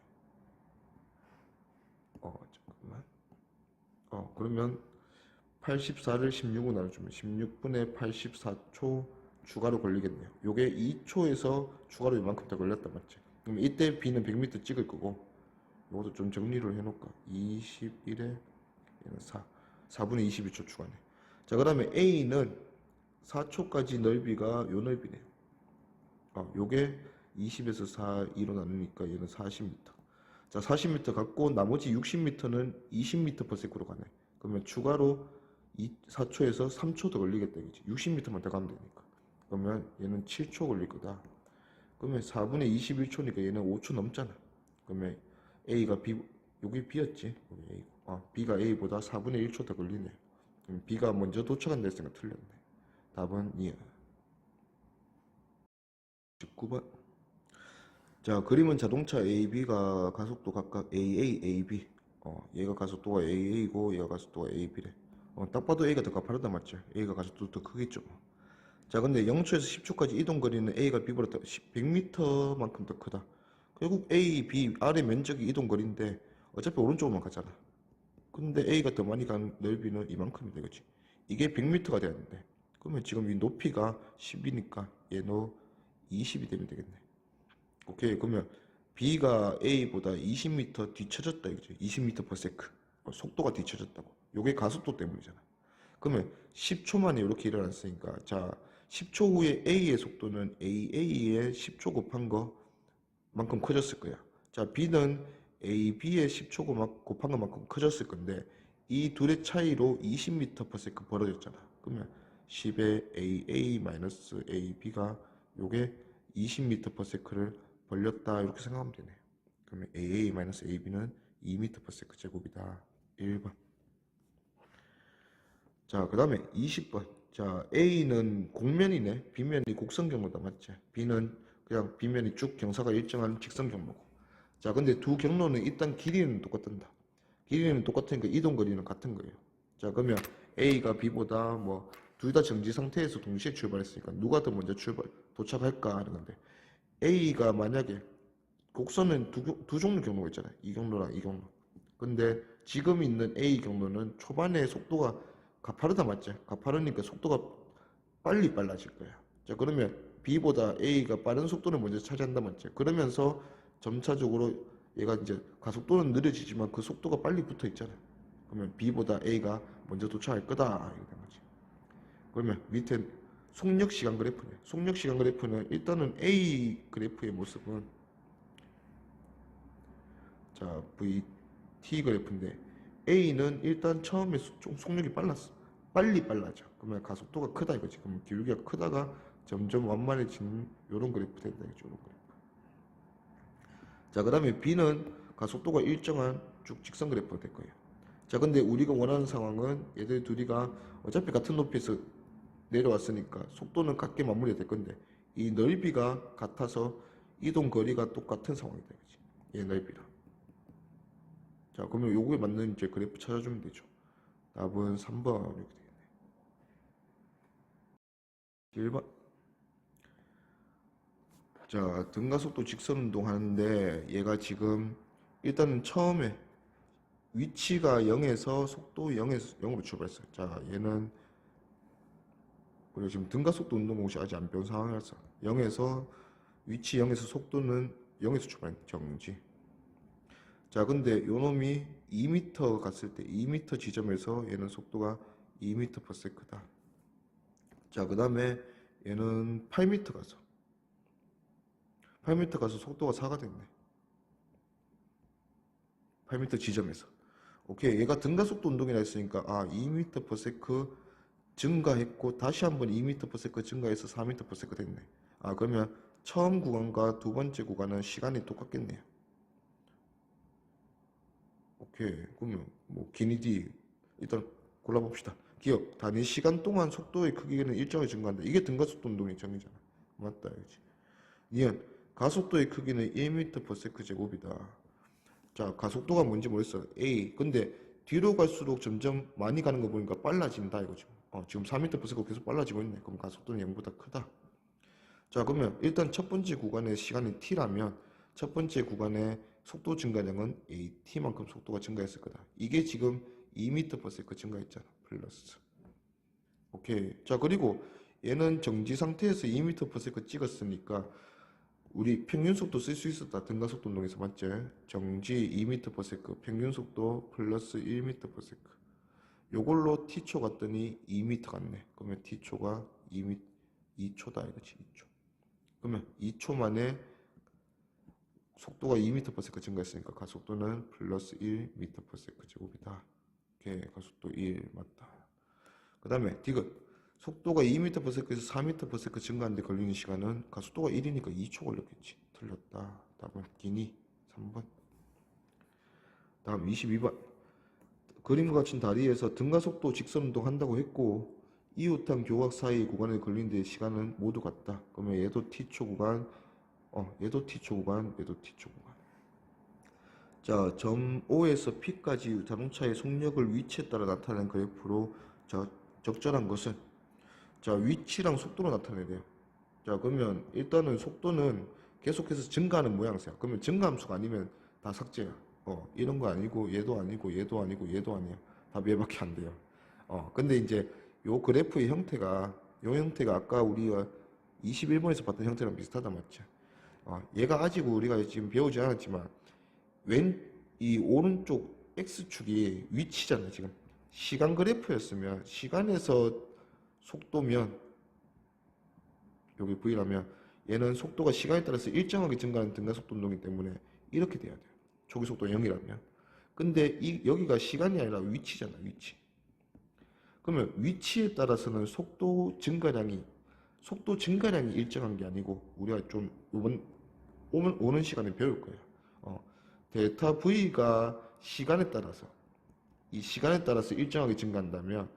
잠깐만. 그러면 84를 16으로 나눠주면 16분의 84초 추가로 걸리겠네요. 요게 2초에서 추가로 이만큼 더 걸렸단 맞지? 그럼 이때 B는 100m 찍을 거고 요것도 좀 정리를 해놓을까? 21에 얘는 4분의 22초 추가네. 자, 그 다음에 A는 4초까지 넓이가 요 넓이네요. 요게 20에서 4, 2로 나누니까 얘는 40m. 자, 40m 갖고 나머지 60m는 20m/s로 가네. 그러면 추가로 4초에서 3초 더 걸리겠다. 이거지. 60m만 더 가면 되니까. 그러면 얘는 7초 걸릴 거다. 그러면 4분의 21초니까 얘는 5초 넘잖아. 그러면 A가 B, 여기 B였지. 여기 A고. B가 A보다 4분의 1초 더 걸리네. 그럼 B가 먼저 도착한다 했으니까 틀렸네. 답은 2야. 19번. 자, 그림은 자동차 A, B가 가속도 각각 AA, AB. 얘가 가속도가 AA고 얘가 가속도가 AB래. 딱 봐도 A가 더 가파르다 맞죠? A가 가속도 더 크겠죠. 자, 근데 0초에서 10초까지 이동 거리는 A가 B보다 100m만큼 더 크다. 결국 A, B, R의 면적이 이동 거리인데 어차피 오른쪽으로만 가잖아. 근데 A가 더 많이 간 넓이는 이만큼이 되겠지. 이게 100m가 되는데 그러면 지금 이 높이가 10이니까 얘도 20이 되면 되겠네. 오케이, 그러면 B가 A보다 20m 뒤쳐졌다 이거죠. 20m/s. 속도가 뒤쳐졌다고. 요게 가속도 때문이잖아. 그러면 10초 만에 이렇게 일어났으니까 자, 10초 후에 A의 속도는 AA의 10초 곱한 거만큼 커졌을 거야. 자, B는 AB의 10초 곱한 것만큼 커졌을 건데 이 둘의 차이로 20m/s 벌어졌잖아. 그러면 10의 AA-AB가 요게 20m/s를 벌렸다 이렇게 생각하면 되네. 그러면 AA-AB는 2m/s 제곱이다. 1번. 자, 그 다음에 20번. 자, A는 곡면이네. B면이 곡선 경로다. 맞지? B는 그냥 B면이 쭉 경사가 일정한 직선 경로고. 자, 근데 두 경로는 일단 길이는 똑같단다. 길이는 똑같으니까 이동 거리는 같은 거예요. 자, 그러면 A가 B보다 뭐 둘 다 정지 상태에서 동시에 출발했으니까 누가 더 먼저 도착할까 하는 건데 A가 만약에 곡선은 두 종류 경로가 있잖아요. 이 경로랑 이 경로. 근데 지금 있는 A 경로는 초반에 속도가 가파르다 맞지? 가파르니까 속도가 빨리 빨라질 거야. 자, 그러면 B보다 A가 빠른 속도를 먼저 차지한다 맞지? 그러면서 점차적으로 얘가 이제 가속도는 느려지지만 그 속도가 빨리 붙어 있잖아. 그러면 B보다 A가 먼저 도착할 거다. 이렇게 된 거지. 그러면 밑에 속력 시간 그래프네. 속력 시간 그래프는 일단은 A 그래프의 모습은 자, VT 그래프인데 A는 일단 처음에 좀 속력이 빨리 빨라져. 그러면 가속도가 크다 이거지. 그럼 기울기가 크다가 점점 완만해지는 요런 그래프 된다 이거죠. 요런 그래프. 자, 그 다음에 B는 가속도가 일정한 쭉 직선 그래프가 될 거예요. 자, 근데 우리가 원하는 상황은 얘들 둘이가 어차피 같은 높이에서 내려왔으니까 속도는 같게 마무리가 될 건데 이 넓이가 같아서 이동 거리가 똑같은 상황이 되겠지. 얘 넓이랑. 자, 그러면 요거에 맞는 이제 그래프 찾아주면 되죠. 답은 3번 이렇게 되겠네. 1번. 자, 등가속도 직선 운동 하는데 얘가 지금 일단은 처음에 위치가 0에서 속도 0으로 출발했어요. 자, 얘는 우리가 지금 등가속도 운동 공식 아직 안 배운 상황이라서 0에서 위치 0에서 속도는 0에서 출발한 정지. 자, 근데 요 놈이 2m 갔을 때 2m 지점에서 얘는 속도가 2m/s다. 자, 그 다음에 얘는 8m 가서 8m 가서 속도가 4가 됐네. 8m 지점에서. 오케이, 얘가 등가속도 운동이라 했으니까 2m/s 증가했고 다시 한번 2m/s 증가해서 4m/s 됐네. 그러면 처음 구간과 두 번째 구간은 시간이 똑같겠네요. 오케이, 그러면 뭐 기니디 일단 골라봅시다. 기억, 단위 시간 동안 속도의 크기는 일정하게 증가한다. 이게 등가속도 운동의 정의잖아. 맞다, 이지. 니은 가속도의 크기는 1m/s 제곱이다. 자, 가속도가 뭔지 모르겠어. A. 근데 뒤로 갈수록 점점 많이 가는 거 보니까 빨라진다 이거죠. 지금 4m/s 계속 빨라지고 있네. 그럼 가속도는 0보다 크다. 자, 그러면 일단 첫 번째 구간의 시간이 t라면 첫 번째 구간의 속도 증가량은 at만큼 속도가 증가했을 거다. 이게 지금 2m/s 증가했잖아. 플러스. 오케이. 자, 그리고 얘는 정지 상태에서 2m/s 찍었으니까 우리 평균 속도 쓸 수 있었다. 등가속도 운동에서 맞지? 정지 2m/s 평균 속도 플러스 1m/s. 요걸로 t초 갔더니 2m 갔네. 그러면 t초가 2초다 이거지. 2초. 그러면 2초 만에 속도가 2m/s 증가했으니까 가속도는 플러스 1m/s 제곱이다. 오케이, 가속도 1 맞다. 그 다음에 디귿. 속도가 2m/s에서 4m/s 증가하는데 걸리는 시간은 가속도가 1이니까 2초 걸렸겠지. 틀렸다. 답은 기니 3번. 다음 22번. 그림과 같은 다리에서 등가속도 직선 운동 한다고 했고 이웃항 교각 사이 구간에 걸리는 시간은 모두 같다. 그러면 얘도 t초 구간, 얘도 t초 구간, 얘도 t초 구간. 자, 점 O에서 P까지 자동차의 속력을 위치에 따라 나타내는 그래프로 적절한 것은 자, 위치랑 속도로 나타내야 돼요. 자, 그러면 일단은 속도는 계속해서 증가하는 모양새야. 그러면 증가함수가 아니면 다 삭제야. 이런 거 아니고 얘도 아니고 얘도 아니고 얘도 아니야. 답 얘밖에 안 돼요. 근데 이제 요 그래프의 형태가 요 형태가 아까 우리가 21번에서 봤던 형태랑 비슷하다 맞죠? 얘가 아직 우리가 지금 배우지 않았지만 이 오른쪽 X축이 위치잖아 지금. 시간 그래프였으면 시간에서 속도면 여기 V라면 얘는 속도가 시간에 따라서 일정하게 증가하는 등가속도 운동이기 때문에 이렇게 돼야 돼요. 초기 속도 0이라면. 근데 여기가 시간이 아니라 위치잖아, 위치. 그러면 위치에 따라서는 속도 증가량이 일정한 게 아니고 우리가 좀 오는 시간에 배울 거예요. 델타 V가 시간에 따라서 이 시간에 따라서 일정하게 증가한다면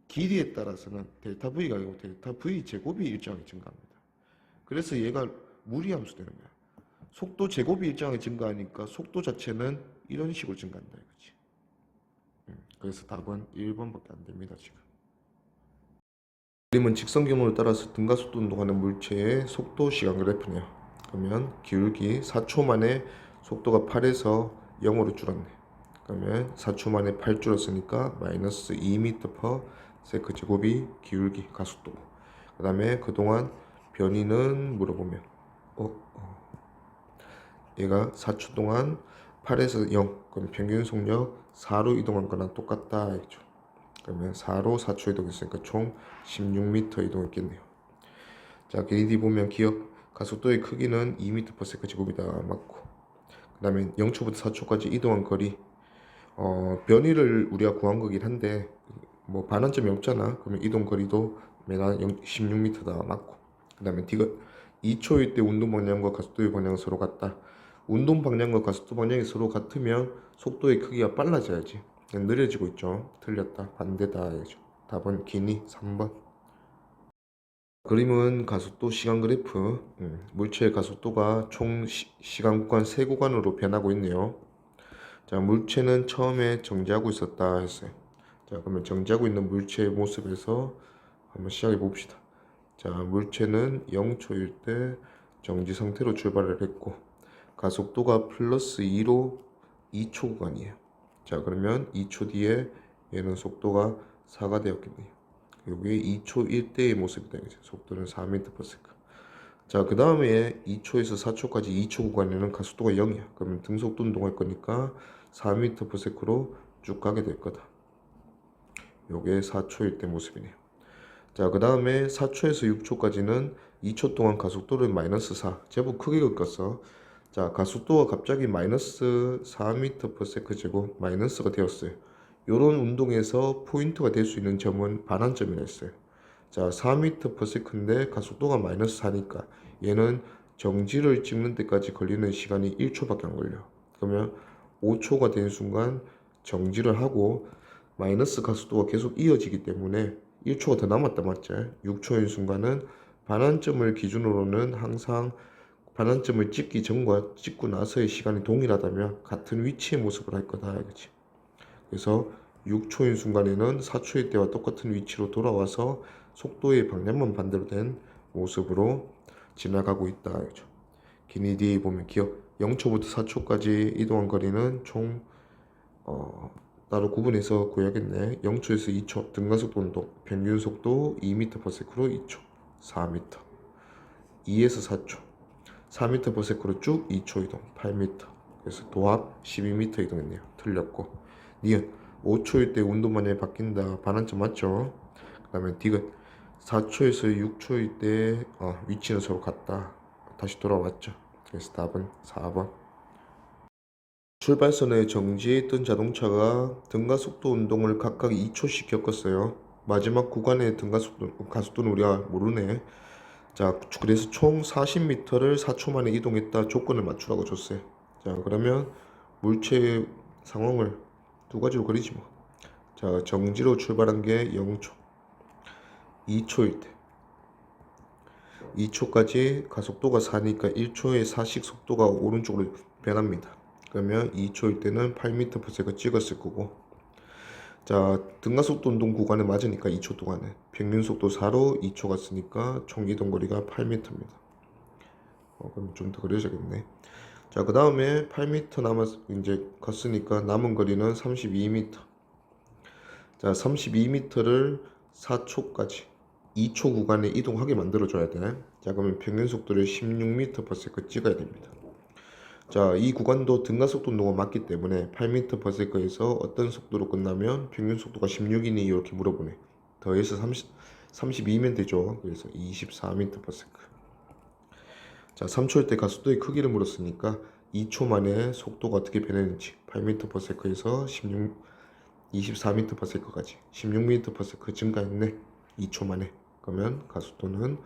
길이에 따라서는 델타 V가 아니고 델타 V 제곱이 일정하게 증가합니다. 그래서 얘가 무리함수 되는 거야. 속도 제곱이 일정하게 증가하니까 속도 자체는 이런 식으로 증가한다 이거지. 그래서 답은 1번밖에 안 됩니다 지금. 그림은 직선 경로를 따라서 등가속도 운동하는 물체의 속도 시간 그래프네요. 그러면 기울기 4초 만에 속도가 8에서 0으로 줄었네. 그러면 4초 만에 8 줄었으니까 마이너스 2m/s 제곱이 기울기 가속도고, 그 다음에 그동안 변이는 물어보면 얘가 4초 동안 8에서 0, 그럼 평균 속력 4로 이동한 거랑 똑같다 했죠. 그러면 4로 4초 이동했으니까 총 16m 이동했겠네요. 자, 길이 보면 기억, 가속도의 크기는 2m/s 제곱이다 맞고, 그 다음에 0초부터 4초까지 이동한 거리 변이를 우리가 구한 거긴 한데 뭐 반환점이 없잖아. 그러면 이동 거리도 매달 16m다 맞고, 그 다음에 디귿 2초일 때 운동 방향과 가속도의 방향은 서로 같다. 운동 방향과 가속도 방향이 서로 같으면 속도의 크기가 빨라져야지. 느려지고 있죠. 틀렸다. 반대다 해야죠. 답은 기니 3번. 그림은 가속도 시간 그래프. 물체의 가속도가 총 시간 구간 3구간으로 변하고 있네요. 자, 물체는 처음에 정지하고 있었다 했어요. 자, 그러면 정지하고 있는 물체의 모습에서 한번 시작해 봅시다. 자, 물체는 0초일 때 정지 상태로 출발을 했고, 가속도가 플러스 2로 2초 구간이에요. 자, 그러면 2초 뒤에 얘는 속도가 4가 되었겠네요. 여기에 2초 1대의 모습이다. 속도는 4m/s. 자, 그 다음에 2초에서 4초까지 2초 구간에는 가속도가 0이야. 그러면 등속도 운동할 거니까 4m/s로 쭉 가게 될 거다. 요게 4초일 때 모습이네요. 자, 그 다음에 4초에서 6초까지는 2초 동안 가속도를 마이너스 4. 제법 크게 긋었어. 자, 가속도가 갑자기 마이너스 4m/s 제곱 마이너스가 되었어요. 요런 운동에서 포인트가 될 수 있는 점은 반환점이라 했어요. 자, 4m/s인데 가속도가 마이너스 4니까 얘는 정지를 찍는 데까지 걸리는 시간이 1초밖에 안 걸려. 그러면 5초가 되는 순간 정지를 하고 마이너스 가속도가 계속 이어지기 때문에 1초가 더 남았다 맞지? 6초인 순간은 반환점을 기준으로는 항상 반환점을 찍기 전과 찍고 나서의 시간이 동일하다면 같은 위치의 모습을 할 거다 알겠지? 그래서 6초인 순간에는 4초일 때와 똑같은 위치로 돌아와서 속도의 방향만 반대로 된 모습으로 지나가고 있다 알죠? 기니 뒤에 보면 기억 0초부터 4초까지 이동한 거리는 총 따로 구분해서 구해야겠네. 0초에서 2초 등가속도 운동 평균 속도 2m/s로 2초 4m. 2에서 4초 4m/s로 쭉 2초 이동 8m. 그래서 도합 12m 이동했네요. 틀렸고 니은 5초일 때 운동 방향이 바뀐다. 반환점 맞죠? 그 다음에 디귿 4초에서 6초일 때 위치는 서로 같다. 다시 돌아왔죠. 그래서 답은 4번. 출발선에 정지해 있던 자동차가 등가속도 운동을 각각 2초씩 겪었어요. 마지막 구간의 가속도는 우리가 모르네. 자, 그래서 총 40m를 4초 만에 이동했다. 조건을 맞추라고 줬어요. 자, 그러면 물체의 상황을 두 가지로 그리지 뭐. 자, 정지로 출발한 게 0초, 2초일 때. 2초까지 가속도가 4니까 1초에 4씩 속도가 오른쪽으로 변합니다. 그러면 2초일 때는 8m/s 찍었을 거고, 자, 등가속도 운동 구간에 맞으니까 2초 동안에 평균 속도 4로 2초 갔으니까 총 이동 거리가 8m입니다. 그럼 좀 더 그려져야겠네. 자, 그 다음에 8m 이제 갔으니까 남은 거리는 32m. 자, 32m를 4초까지 2초 구간에 이동하게 만들어줘야 돼. 자, 그러면 평균 속도를 16m/s 찍어야 됩니다. 자, 이 구간도 등가속도 운동과 맞기 때문에 8m/s에서 어떤 속도로 끝나면 평균 속도가 16이니 이렇게 물어보네. 더해서 32면 되죠. 그래서 24m/s. 자, 3초일 때 가속도의 크기를 물었으니까 2초 만에 속도가 어떻게 변했는지 8m/s에서 24m/s까지 16m/s 증가했네. 2초 만에. 그러면 가속도는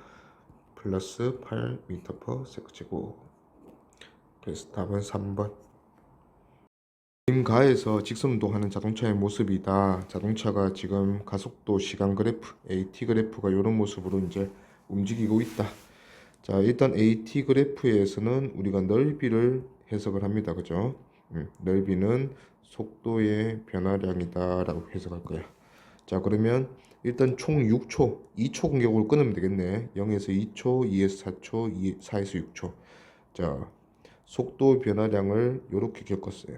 플러스 8m/s 제곱. 그래서 답은 3번. 가에서 직선 운동하는 자동차의 모습이다. 자동차가 지금 가속도 시간 그래프, AT 그래프가 이런 모습으로 이제 움직이고 있다. 자, 일단 AT 그래프에서는 우리가 넓이를 해석을 합니다. 그죠? 넓이는 속도의 변화량이다 라고 해석할 거야. 자, 그러면 일단 총 6초, 2초 간격으로 끊으면 되겠네. 0에서 2초, 2에서 4초, 4에서 6초. 자, 속도 변화량을 이렇게 겪었어요.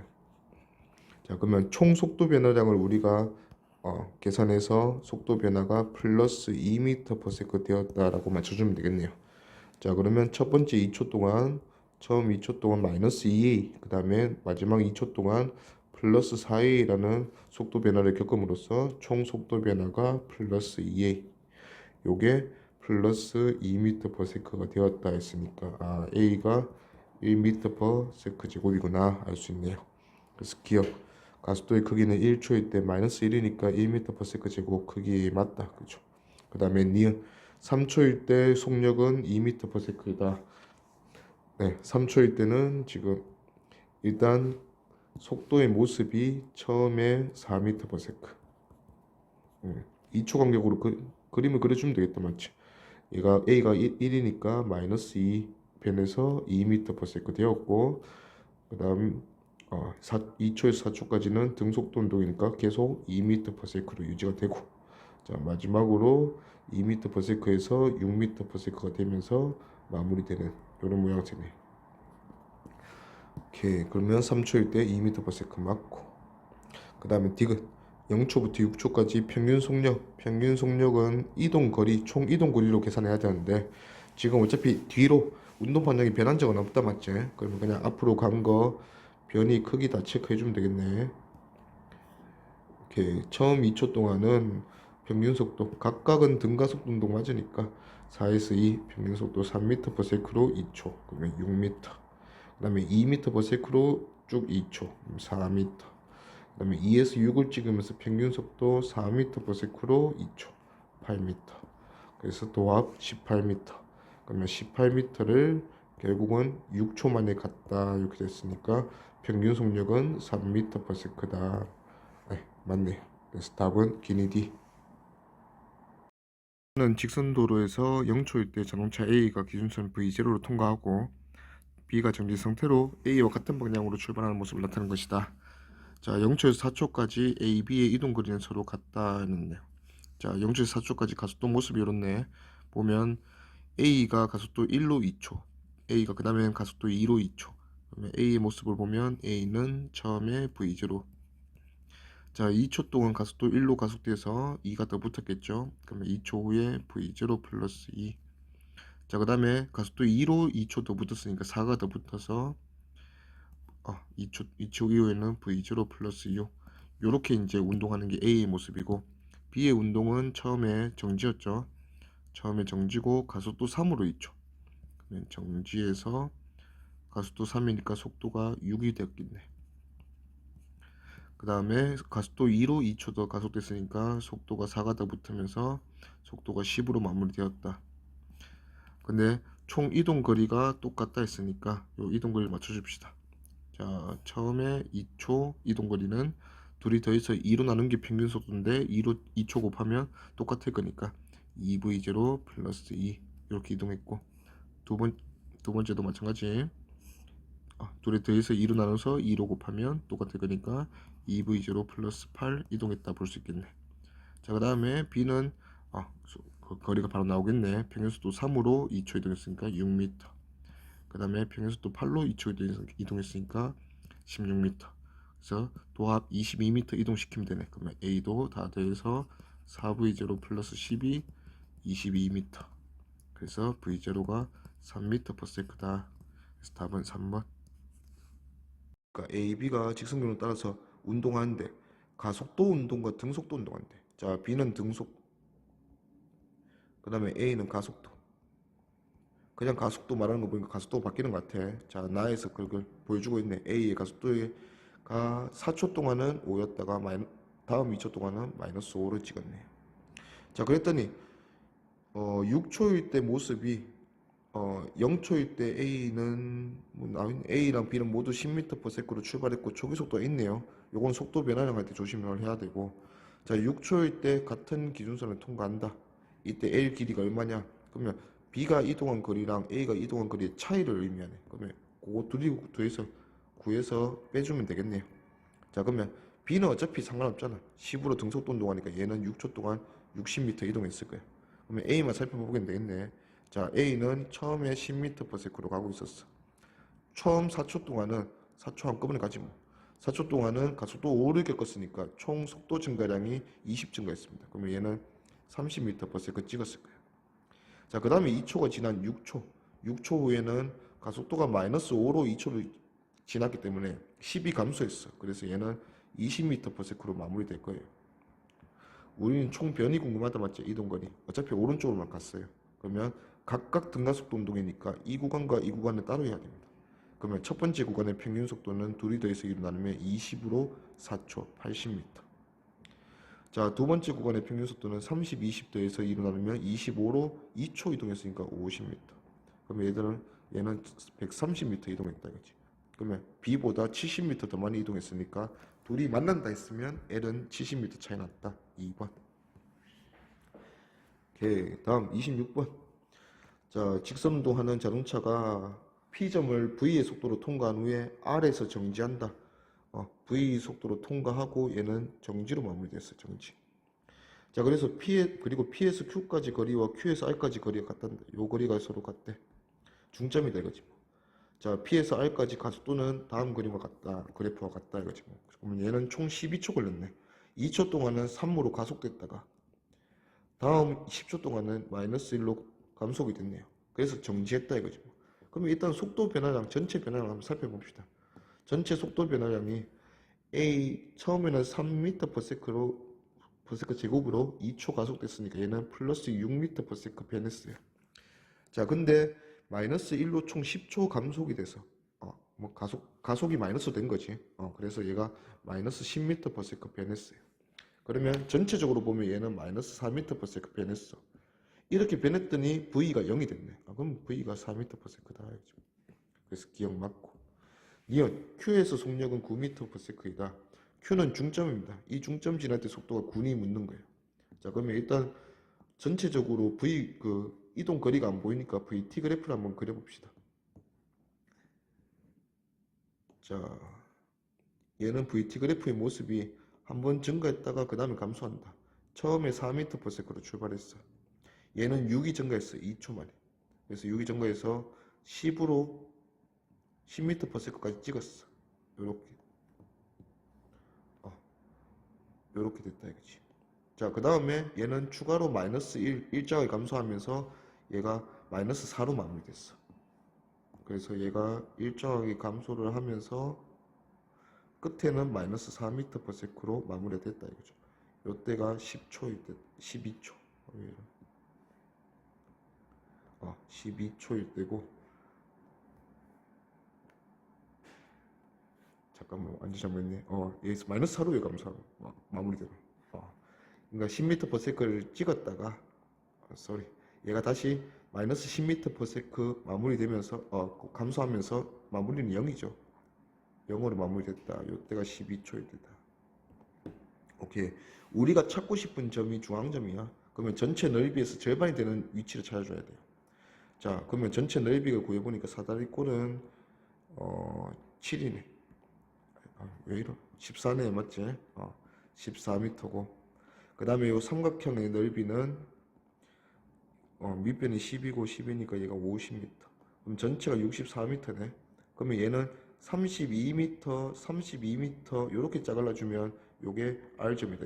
자, 그러면 총 속도 변화량을 우리가 계산해서 속도 변화가 플러스 2m/s 되었다라고 맞춰주면 되겠네요. 자, 그러면 첫 번째 2초 동안 처음 2초 동안 마이너스 2a, 그 다음에 마지막 2초 동안 플러스 4a라는 속도 변화를 겪음으로써 총 속도 변화가 플러스 2a, 요게 플러스 2m/s가 되었다 했으니까 a가 1m/s 제곱이구나 알 수 있네요. 그래서 기억 가속도의 크기는 1초일 때 마이너스 1이니까 1m/s 제곱 크기 맞다. 그죠? 그 다음에 니은 3초일 때 속력은 2m/s이다. 네, 3초일 때는 지금 일단 속도의 모습이 처음에 4m/s. 2초 간격으로 그림을 그려주면 되겠다. 맞지? 얘가 A가 1이니까 마이너스 2 변해서 2m/s 되었고, 그 다음 2초에서 4초까지는 등속도 운동이니까 계속 2m/s로 유지가 되고, 자 마지막으로 2m/s에서 6m/s가 되면서 마무리되는 이런 모양새네. 오케이, 그러면 3초일 때 2m/s 맞고, 그 다음에 디귿 0초부터 6초까지 평균 속력은 이동거리, 총 이동거리로 계산해야 되는데 지금 어차피 뒤로 운동 반경이 변한 적은 없다. 맞지? 그러면 그냥 앞으로 간 거 변이 크기 다 체크해 주면 되겠네. 오케이, 처음 2초 동안은 평균 속도, 각각은 등가속도 운동 맞으니까 4에서 2, 평균 속도 3m/s로 2초, 그러면 6m. 그 다음에 2m/s로 쭉 2초, 4m. 그 다음에 2에서 6을 찍으면서 평균 속도 4m/s로 2초, 8m. 그래서 도합 18m. 그러면 18m를 결국은 6초 만에 갔다 이렇게 됐으니까 평균 속력은 3m/s다. 네, 맞네요. 그래서 답은 기니 D. 는 직선 도로에서 0초일 때 자동차 A가 기준선 V0로 통과하고 B가 정지 상태로 A와 같은 방향으로 출발하는 모습을 나타내는 것이다. 자, 0초에서 4초까지 A, B의 이동 거리는 서로 같다 했네요. 자, 0초에서 4초까지 가속도 모습이 이렇네. 보면 A가 가속도 1로 2초, A가 그 다음에 가속도 2로 2초. 그러면 A의 모습을 보면 A는 처음에 V0. 자, 2초 동안 가속도 1로 가속돼서 2가 더 붙었겠죠. 그러면 2초 후에 V0 플러스 2. 자, 그 다음에 가속도 2로 2초 더 붙었으니까 4가 더 붙어서 2초 이후에는 V0 플러스 6. 요렇게 이제 운동하는 게 A의 모습이고, B의 운동은 처음에 정지였죠. 처음에 정지고 가속도 3으로 2초. 그러면 정지에서 가속도 3이니까 속도가 6이 되었겠네. 그 다음에 가속도 2로 2초 더 가속됐으니까 속도가 4가 더 붙으면서 속도가 10으로 마무리되었다. 근데 총 이동 거리가 똑같다 했으니까 요 이동 거리를 맞춰줍시다. 자, 처음에 2초 이동 거리는 둘이 더해서 2로 나눈 게 평균 속도인데 2로 2초 곱하면 똑같을 거니까 2v0 플러스 2 이렇게 이동했고, 두 번째도 마찬가지. 둘이 더해서 2로 나눠서 2로 곱하면 똑같을 거니까 2v0 플러스 8 이동했다 볼 수 있겠네. 자, 그 다음에 B는 그 거리가 바로 나오겠네. 평균속도 3으로 2초 이동했으니까 6m. 그 다음에 평균속도 8로 2초 이동했으니까 16m. 그래서 도합 22m 이동시키면 되네. 그러면 A도 다 더해서 4v0 플러스 12, 22m. 그래서 v0가 3m/s다. 그래서 답은 3번. 그러니까 A, B가 직선균을 따라서 운동하는데 가속도 운동과 등속도 운동한대. 자, B는 등속, 그 다음에 A는 가속도. 그냥 가속도 말하는 거 보니까 가속도가 바뀌는 것 같아. 자, 나에서 그걸 보여주고 있네. A의 가속도가 4초 동안은 5였다가 다음 2초 동안은 마이너스 5를 찍었네. 자, 그랬더니 6초일 때 모습이 0초일 때 A랑 B는 모두 10m/s로 출발했고 초기 속도가 있네요. 요건 속도 변화량 할 때 조심을 해야 되고, 자, 6초일 때 같은 기준선을 통과한다. 이때 L 길이가 얼마냐? 그러면 B가 이동한 거리랑 A가 이동한 거리의 차이를 의미하네. 그러면 그거 둘이 더해서 구해서 빼주면 되겠네요. 자, 그러면 B는 어차피 상관없잖아. 10으로 등속도 운동하니까 얘는 6초 동안 60m 이동했을 거야. 그러면 A만 살펴보면 되겠네. 자, A는 처음에 10m/s로 가고 있었어. 처음 4초 동안은 4초 한꺼번에 가지 뭐. 4초 동안은 가속도 5를 겪었으니까 총 속도 증가량이 20 증가했습니다. 그러면 얘는 30m/s 찍었을 거예요. 자, 그 다음에 2초가 지난 6초. 6초 후에는 가속도가 마이너스 5로 2초를 지났기 때문에 10이 감소했어. 그래서 얘는 20m/s로 마무리될 거예요. 우리는 총 변이 궁금하다 맞죠? 이동거리. 어차피 오른쪽으로만 갔어요. 그러면 각각 등가속도 운동이니까 이 구간과 이 구간을 따로 해야 됩니다. 그러면 첫 번째 구간의 평균 속도는 둘이 더해서 2로 나누면 20으로 4초 80m. 자, 두 번째 구간의 평균 속도는 30, 20 더해서 2로 나누면 25로 2초 이동했으니까 50m. 그러면 얘는 130m 이동했다 이거지. 그러면 B보다 70m 더 많이 이동했으니까 둘이 만난다 했으면 L은 70m 차이 났다. 2번. 오케이. 다음 26번. 자, 직선운동하는 자동차가 P점을 V의 속도로 통과한 후에 R에서 정지한다. V 속도로 통과하고 얘는 정지로 마무리됐어. 정지. 자, 그래서 그리고 P에서 Q까지 거리와 Q에서 R까지 거리가 같단다. 요 거리가 서로 같대. 중점이다 이거지 뭐. 자, P에서 R까지 가속도는 다음 그림과 같다. 그래프와 같다 이거지 뭐. 그러면 얘는 총 12초 걸렸네. 2초 동안은 3으로 가속됐다가 다음 10초 동안은 마이너스 1로 감속이 됐네요. 그래서 정지했다 이거지 뭐. 그러면 일단 속도 변화량, 전체 변화량 한번 살펴봅시다. 전체 속도 변화량이 처음에는 3m/s로 퍼세크 제곱으로 2초 가속됐으니까 얘는 플러스 6m/s 변했어요. 자, 근데 마이너스 1로 총 10초 감속이 돼서 뭐 가속이 마이너스 된 거지. 그래서 얘가 마이너스 10m/s 변했어요. 그러면 전체적으로 보면 얘는 마이너스 4m/s 변했어. 이렇게 변했더니 V가 0이 됐네. 그럼 V가 4m/s다. 그래서 기억 맞고. 니은 Q에서 속력은 9m/s이다. Q는 중점입니다. 이 중점 지날 때 속도가 9이 묻는 거예요. 자, 그러면 일단 전체적으로 이동 거리가 안 보이니까 VT 그래프를 한번 그려봅시다. 자, 얘는 VT 그래프의 모습이 한번 증가했다가 그 다음에 감소한다. 처음에 4m/s로 출발했어. 얘는 6이 증가했어. 2초 만에. 그래서 6이 증가해서 10으로 10m/s까지 찍었어. 요렇게. 요렇게 됐다 이거지. 자, 그 다음에 얘는 추가로 마이너스 1자가 감소하면서 얘가 마이너스 4로 마무리됐어. 그래서 얘가 일정하게 감소를 하면서 끝에는 마이너스 4m/s로 마무리가 됐다 이거죠. 요때가 10초일 때, 12초. 12초일 때고. 잠깐만, 완전 잘못했네. 여기서 마이너스 4로 감소하고 마무리되고. 그러니까 10m/s를 찍었다가, 얘가 다시 마이너스 10m/s 마무리되면서, 감소하면서 마무리는 0이죠. 0으로 마무리됐다. 요때가 12초일 때다. 오케이. 우리가 찾고 싶은 점이 중앙점이야. 그러면 전체 넓이에서 절반이 되는 위치를 찾아줘야 돼요. 자, 그러면 전체 넓이를 구해보니까 사다리꼴은 7이네. 왜 이러? 14네, 맞지? 14m고. 그 다음에 이 삼각형의 넓이는 밑변이 10이고 10이니까 얘가 50m. 그럼 전체가 64m네. 그러면 얘는 32m 이렇게 짜갈라주면 요게 R점이다.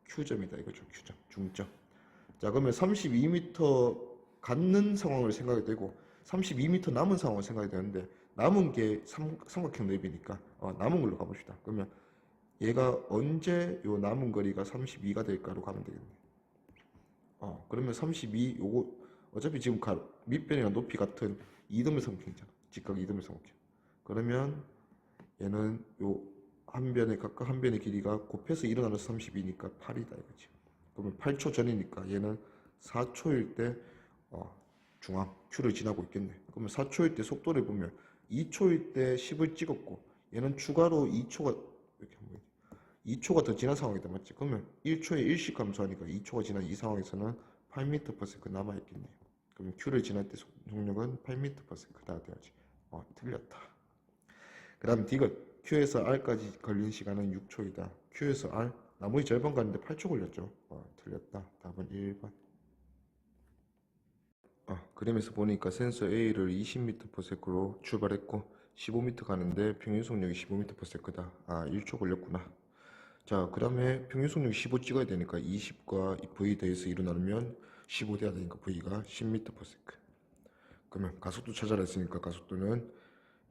Q점이다 이거죠. Q점, 중점. 자, 그러면 32m 갖는 상황을 생각이 되고 32m 남은 상황을 생각이 되는데 남은 게 삼각형 넓이니까 남은 걸로 가봅시다. 그러면 얘가 언제 요 남은 거리가 32가 될까로 가면 되겠네. 그러면 32 요거 어차피 지금 밑변이랑 높이 같은 이등변 삼각형이잖아. 직각 이등변 삼각형. 그러면 얘는 요 한 변에 각각 한 변의 길이가 곱해서 일어나는 32니까 8이다 이거지. 그러면 8초 전이니까 얘는 4초일 때 중앙 Q를 지나고 있겠네. 그러면 4초일 때 속도를 보면 2초일 때 10을 찍었고 얘는 추가로 2초가 이렇게 한번 2초가 더 지난 상황이다 맞지? 그러면 1초에 1씩 감소하니까 2초가 지난 이 상황에서는 8m/s 남아있겠네요. 그럼 Q를 지날 때 속력은 8m/s다 돼야지. 틀렸다. 그 다음 디귿 Q에서 R까지 걸린 시간은 6초이다. Q에서 R 나머지 절반 가는데 8초 걸렸죠. 틀렸다. 답은 1번. 그림에서 보니까 센서 A를 20m/s로 출발했고 15m 가는데 평균 속력이 15m/s다. 1초 걸렸구나. 자, 그 다음에 평균 속력이 15 찍어야 되니까 20과 V 더해서 2로 나누면 15 돼야 되니까 V가 10m/s. 그러면 가속도 찾아라 했으니까 가속도는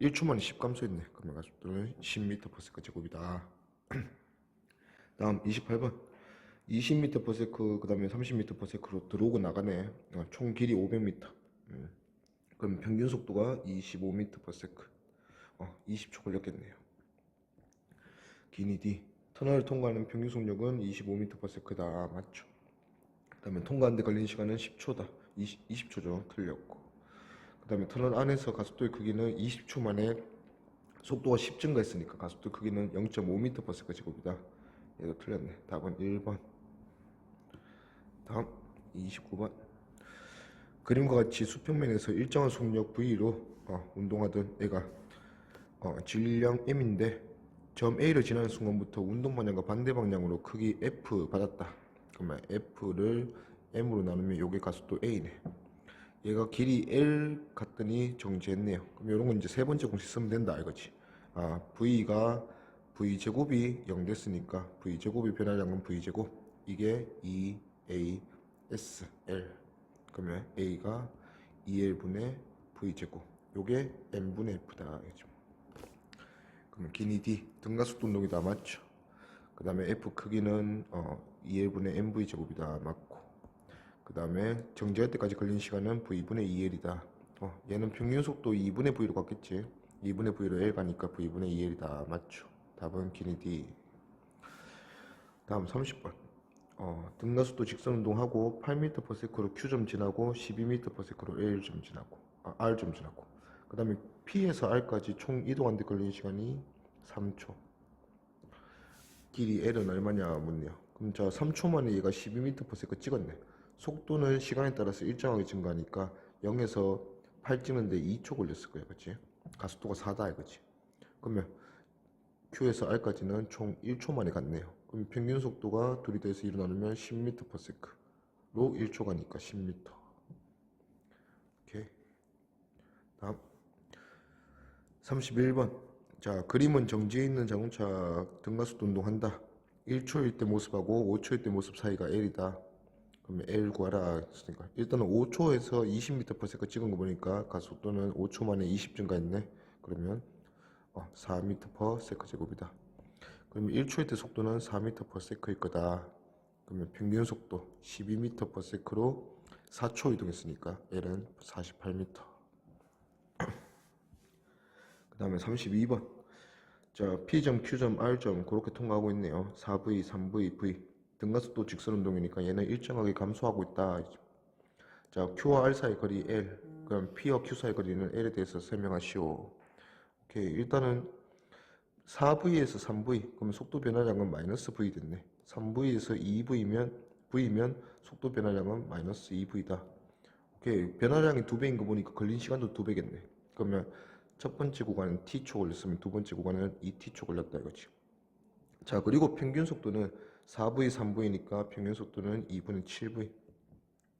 1초 만에 10 감소했네. 그러면 가속도는 10m/s 제곱이다. 다음 28번. 20m/s 그 다음에 30m/s로 들어오고 나가네. 총 길이 500m. 그럼 평균 속도가 25m/s. 20초 걸렸겠네요. 기니 D. 터널을 통과하는 평균 속력은 25m/s다. 맞죠? 그 다음에 통과하는데 걸린 시간은 10초다. 20초죠. 틀렸고. 그 다음에 터널 안에서 가속도의 크기는 20초 만에 속도가 10 증가했으니까 가속도 크기는 0.5m/s 제곱이다. 얘도 틀렸네. 답은 1번. 다음 29번. 그림과 같이 수평면에서 일정한 속력 V로 운동하던 애가 질량 M인데 점 A를 지나는 순간부터 운동 방향과 반대 방향으로 크기 F 받았다. 그러면 F를 M으로 나누면 요게 가속도 A네. 얘가 길이 L 갔더니 정지했네요. 그럼 이런 건 이제 세 번째 공식 쓰면 된다 이거지. V가 V제곱이 0 됐으니까 V제곱이 변화량은 V제곱. 이게 2A S L. 그러면 A가 2L분의 V제곱. 요게 M분의 F다. 이거죠. 그러면 기니 D 등가속도 운동이다. 맞죠? 그 다음에 F 크기는 2L분의 MV제곱이다. 맞고. 그 다음에 정지할 때까지 걸린 시간은 V분의 2L이다. 얘는 평균 속도 2분의 V로 갔겠지. 2분의 V로 L 가니까 V분의 2L이다. 맞죠? 답은 기니 D. 다음 30번. 등가속도 직선 운동하고 8m/s로 Q점 지나고 12m/s로 L점 지나고 R점 지나고 그 다음에 P에서 R까지 총 이동하는데 걸린 시간이 3초. 길이 L은 얼마냐 묻네요. 그럼 자 3초 만에 얘가 12m/s 찍었네. 속도는 시간에 따라서 일정하게 증가하니까 0에서 8 찍는데 2초 걸렸을 거야. 그치? 가속도가 4다 이거지. 그러면 Q에서 R까지는 총 1초 만에 갔네요. 그럼 평균 속도가 둘이 돼서 2로 나누면 10m/s로 1초 가니까 10m. 오케이. 다음 31번. 자, 그림은 정지해 있는 자동차 등가속도 운동한다. 1초일 때 모습하고 5초일 때 모습 사이가 L이다. 그러면 L 구하라 했으니까 일단은 5초에서 20m/s 찍은 거 보니까 가속도는 5초 만에 20 증가했네. 그러면 4m/s 제곱이다. 그러면 1초일 때 속도는 4m/s일 거다. 그러면 평균 속도 12m/s로 4초 이동했으니까 L은 48m. 그 다음에 32번. 자, P점, Q점, R점 그렇게 통과하고 있네요. 4V, 3V, V. 등가속도 직선 운동이니까 얘는 일정하게 감소하고 있다. 자, Q와 R 사이 거리 L. 그럼 P와 Q 사이 거리는 L에 대해서 설명하시오. 오케이. 일단은 4V에서 3V. 그러면 속도 변화량은 마이너스 V 됐네. 3V에서 2V면 속도 변화량은 마이너스 2V다. 오케이. 변화량이 2배인 거 보니까 걸린 시간도 2배겠네. 그러면 첫 번째 구간은 T초 걸렸으면 두 번째 구간은 2T초 걸렸다 이거지. 자, 그리고 평균 속도는 4V, 3V니까 평균 속도는 2분의 7V.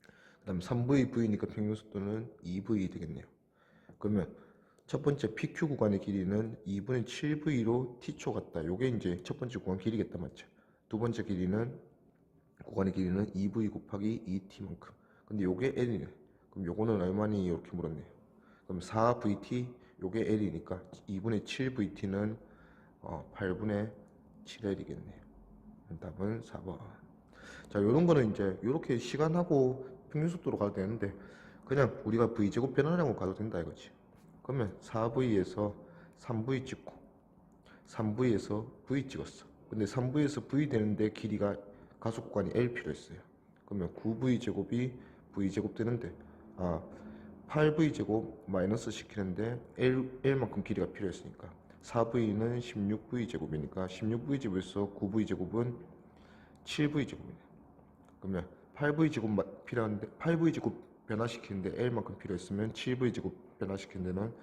그 다음 3V, V니까 평균 속도는 2V 되겠네요. 그러면 첫 번째 PQ 구간의 길이는 2분의 7V로 T초 같다. 요게 이제 첫 번째 구간 길이겠다. 맞죠? 두 번째 구간의 길이는 2V 곱하기 2T만큼. 근데 요게 L이네. 그럼 요거는 얼마니? 이렇게 물었네요. 그럼 4VT, 요게 L이니까 2분의 7VT는 8분의 7L이겠네요. 답은 4번. 자, 요런 거는 이제 요렇게 시간하고 평균 속도로 가도 되는데 그냥 우리가 V제곱 변화량으로 가도 된다 이거지. 그러면 4V에서 3V 찍고 3V에서 V 찍었어. 근데 3V에서 V 되는데 길이가 가속 구간이 L 필요했어요. 그러면 9V 제곱이 V 제곱 되는데 8V 제곱 마이너스 시키는데 L만큼 길이가 필요했으니까 4V는 16V 제곱이니까 16V 제곱에서 9V 제곱은 7V 제곱이네. 그러면 8V 제곱 필요한데 8V 제곱 변화시키는데 L만큼 필요했으면 7V 제곱 변화시키는 데는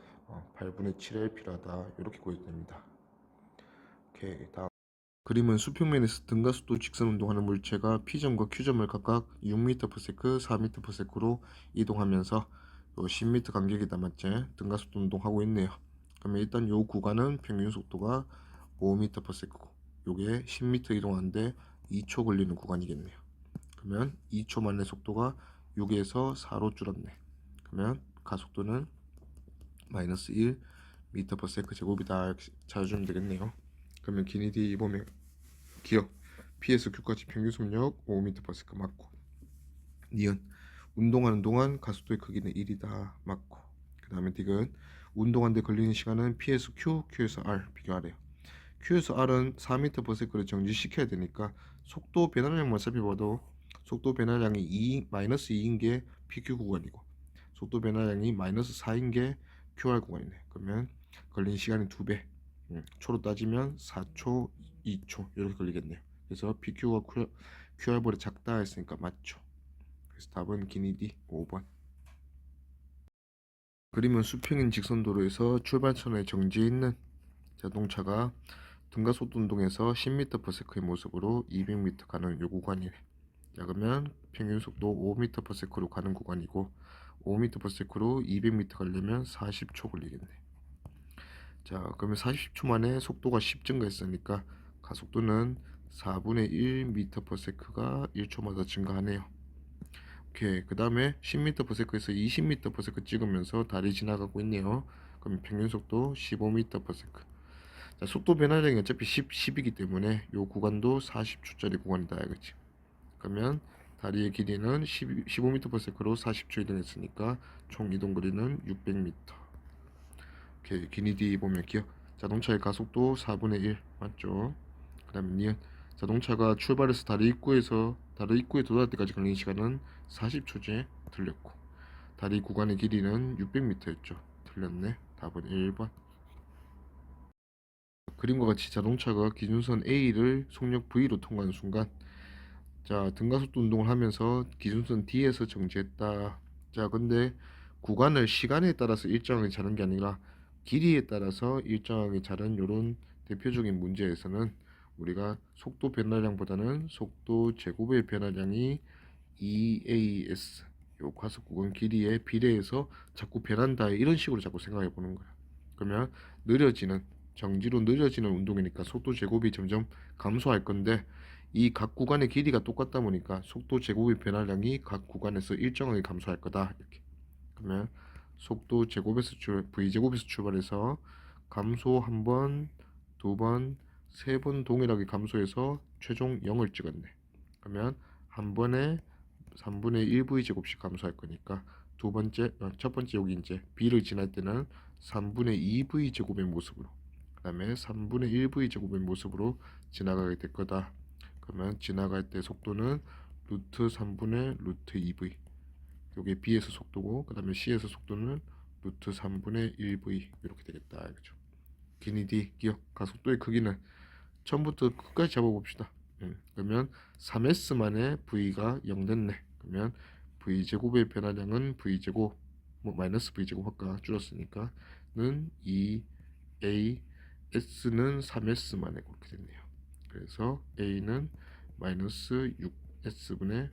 8분의 7L 필요하다. 이렇게 구해집니다. 오케이. 다음 그림은 수평면에서 등가속도 직선 운동하는 물체가 P점과 Q점을 각각 6m/s, 4m/s로 이동하면서 10m 간격이다. 맞지? 등가속도 운동하고 있네요. 그러면 일단 요 구간은 평균 속도가 5m/s고 요게 10m 이동하는데 2초 걸리는 구간이겠네요. 그러면 2초 만에 속도가 6에서 4로 줄었네. 그러면 가속도는 마이너스 1m/s 제곱이다. 이렇게 찾아주면 되겠네요. 그러면 기니 D 보면 기억 P에서 Q까지 평균 속력 5m/s 맞고, 니은 운동하는 동안 가속도의 크기는 1이다 맞고, 그 다음에 D은 운동하는데 걸리는 시간은 P에서 Q, Q에서 R 비교하래요. Q에서 R은 4m/s를 정지시켜야 되니까 속도 변화량만 살펴봐도 속도 변화량이 마이너스 2인 게 PQ 구간이고 속도 변화량이 마이너스 4인 게 QR 구간이네. 그러면 걸리는 시간이 2배. 초로 따지면 4초, 2초 이렇게 걸리겠네요. 그래서 PQ가 QR보다 작다 했으니까 맞죠. 그래서 답은 기니디 5번. 그림은 수평인 직선도로에서 출발선에 정지해 있는 자동차가 등가속도 운동에서 10m/s의 모습으로 200m 가는 요 구간이래. 자, 그러면 평균 속도 5m/s로 가는 구간이고 5m/s로 200m 가려면 40초 걸리겠네. 자, 그러면 40초 만에 속도가 10 증가했으니까 가속도는 4분의 1m/s가 1초마다 증가하네요. 오케이. 그 다음에 10m/s에서 20m/s 찍으면서 다리 지나가고 있네요. 그럼 평균 속도 15m/s. 자, 속도 변화량이 어차피 10이기 때문에 이 구간도 40초짜리 구간이다 이거지. 그러면 다리의 길이는 15m/s로 40초 이동했으니까 총 이동 거리는 600m. 오케이. 기니디 보면 기억. 자동차의 가속도 4분의 1 맞죠? 그 다음에 니은 자동차가 출발해서 다리 입구에 도달할 때까지 걸리는 시간은 40초제 틀렸고 다리 구간의 길이는 600m였죠. 틀렸네. 답은 1번. 그림과 같이 자동차가 기준선 A를 속력 V로 통과하는 순간 자 등가속도 운동을 하면서 기준선 D에서 정지했다. 자 근데 구간을 시간에 따라서 일정하게 자는 게 아니라 길이에 따라서 일정하게 자는 요런 대표적인 문제에서는 우리가 속도 변화량보다는 속도 제곱의 변화량이 EAS 요 과속 구간 길이에 비례해서 자꾸 변한다 이런 식으로 자꾸 생각해 보는 거야. 그러면 정지로 느려지는 운동이니까 속도 제곱이 점점 감소할 건데 이 각 구간의 길이가 똑같다 보니까 속도 제곱의 변화량이 각 구간에서 일정하게 감소할 거다 이렇게. 그러면 속도 제곱에서 v 제곱에서 출발해서 감소 한 번, 두 번, 세 번 동일하게 감소해서 최종 0을 찍었네. 그러면 한 번에 3분의 1v 제곱씩 감소할 거니까 첫 번째 여기 이제 b를 지날 때는 3분의 2v 제곱의 모습으로 그 다음에 3분의 1v 제곱의 모습으로 지나가게 될 거다. 그러면 지나갈 때 속도는 루트 3분의 루트 2v 요게 b에서 속도고 그 다음에 c에서 속도는 루트 3분의 1v 이렇게 되겠다. 그죠? 기니디 기억 가속도의 크기는 처음부터 끝까지 잡아봅시다. 그러면 3s 만에 v가 0 됐네. 그러면 v제곱의 변화량은 v제곱 마이너스 v제곱 할까 줄였으니까 는 2a s는 3s 만에 그렇게 됐네요. 그래서 a는 마이너스 6s분의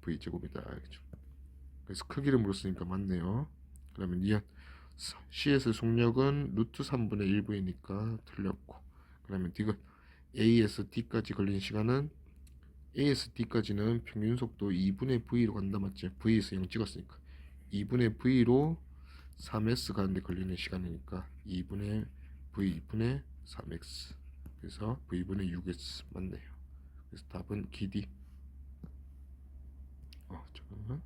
v제곱이다. 그죠? 그래서 크기를 물었으니까 맞네요. 그러면 니은 c에서 속력은 루트 3분의 1v니까 틀렸고 그러면 디귿 A에서 D까지 걸린 시간은 A에서 D까지는 평균 속도 2분의 V로 간다 맞지? V에서 0 찍었으니까 2분의 V로 3S 가는데 걸리는 시간이니까 2분의 V분의 3X 그래서 V분의 6S 맞네요. 그래서 답은 기디. 잠깐만.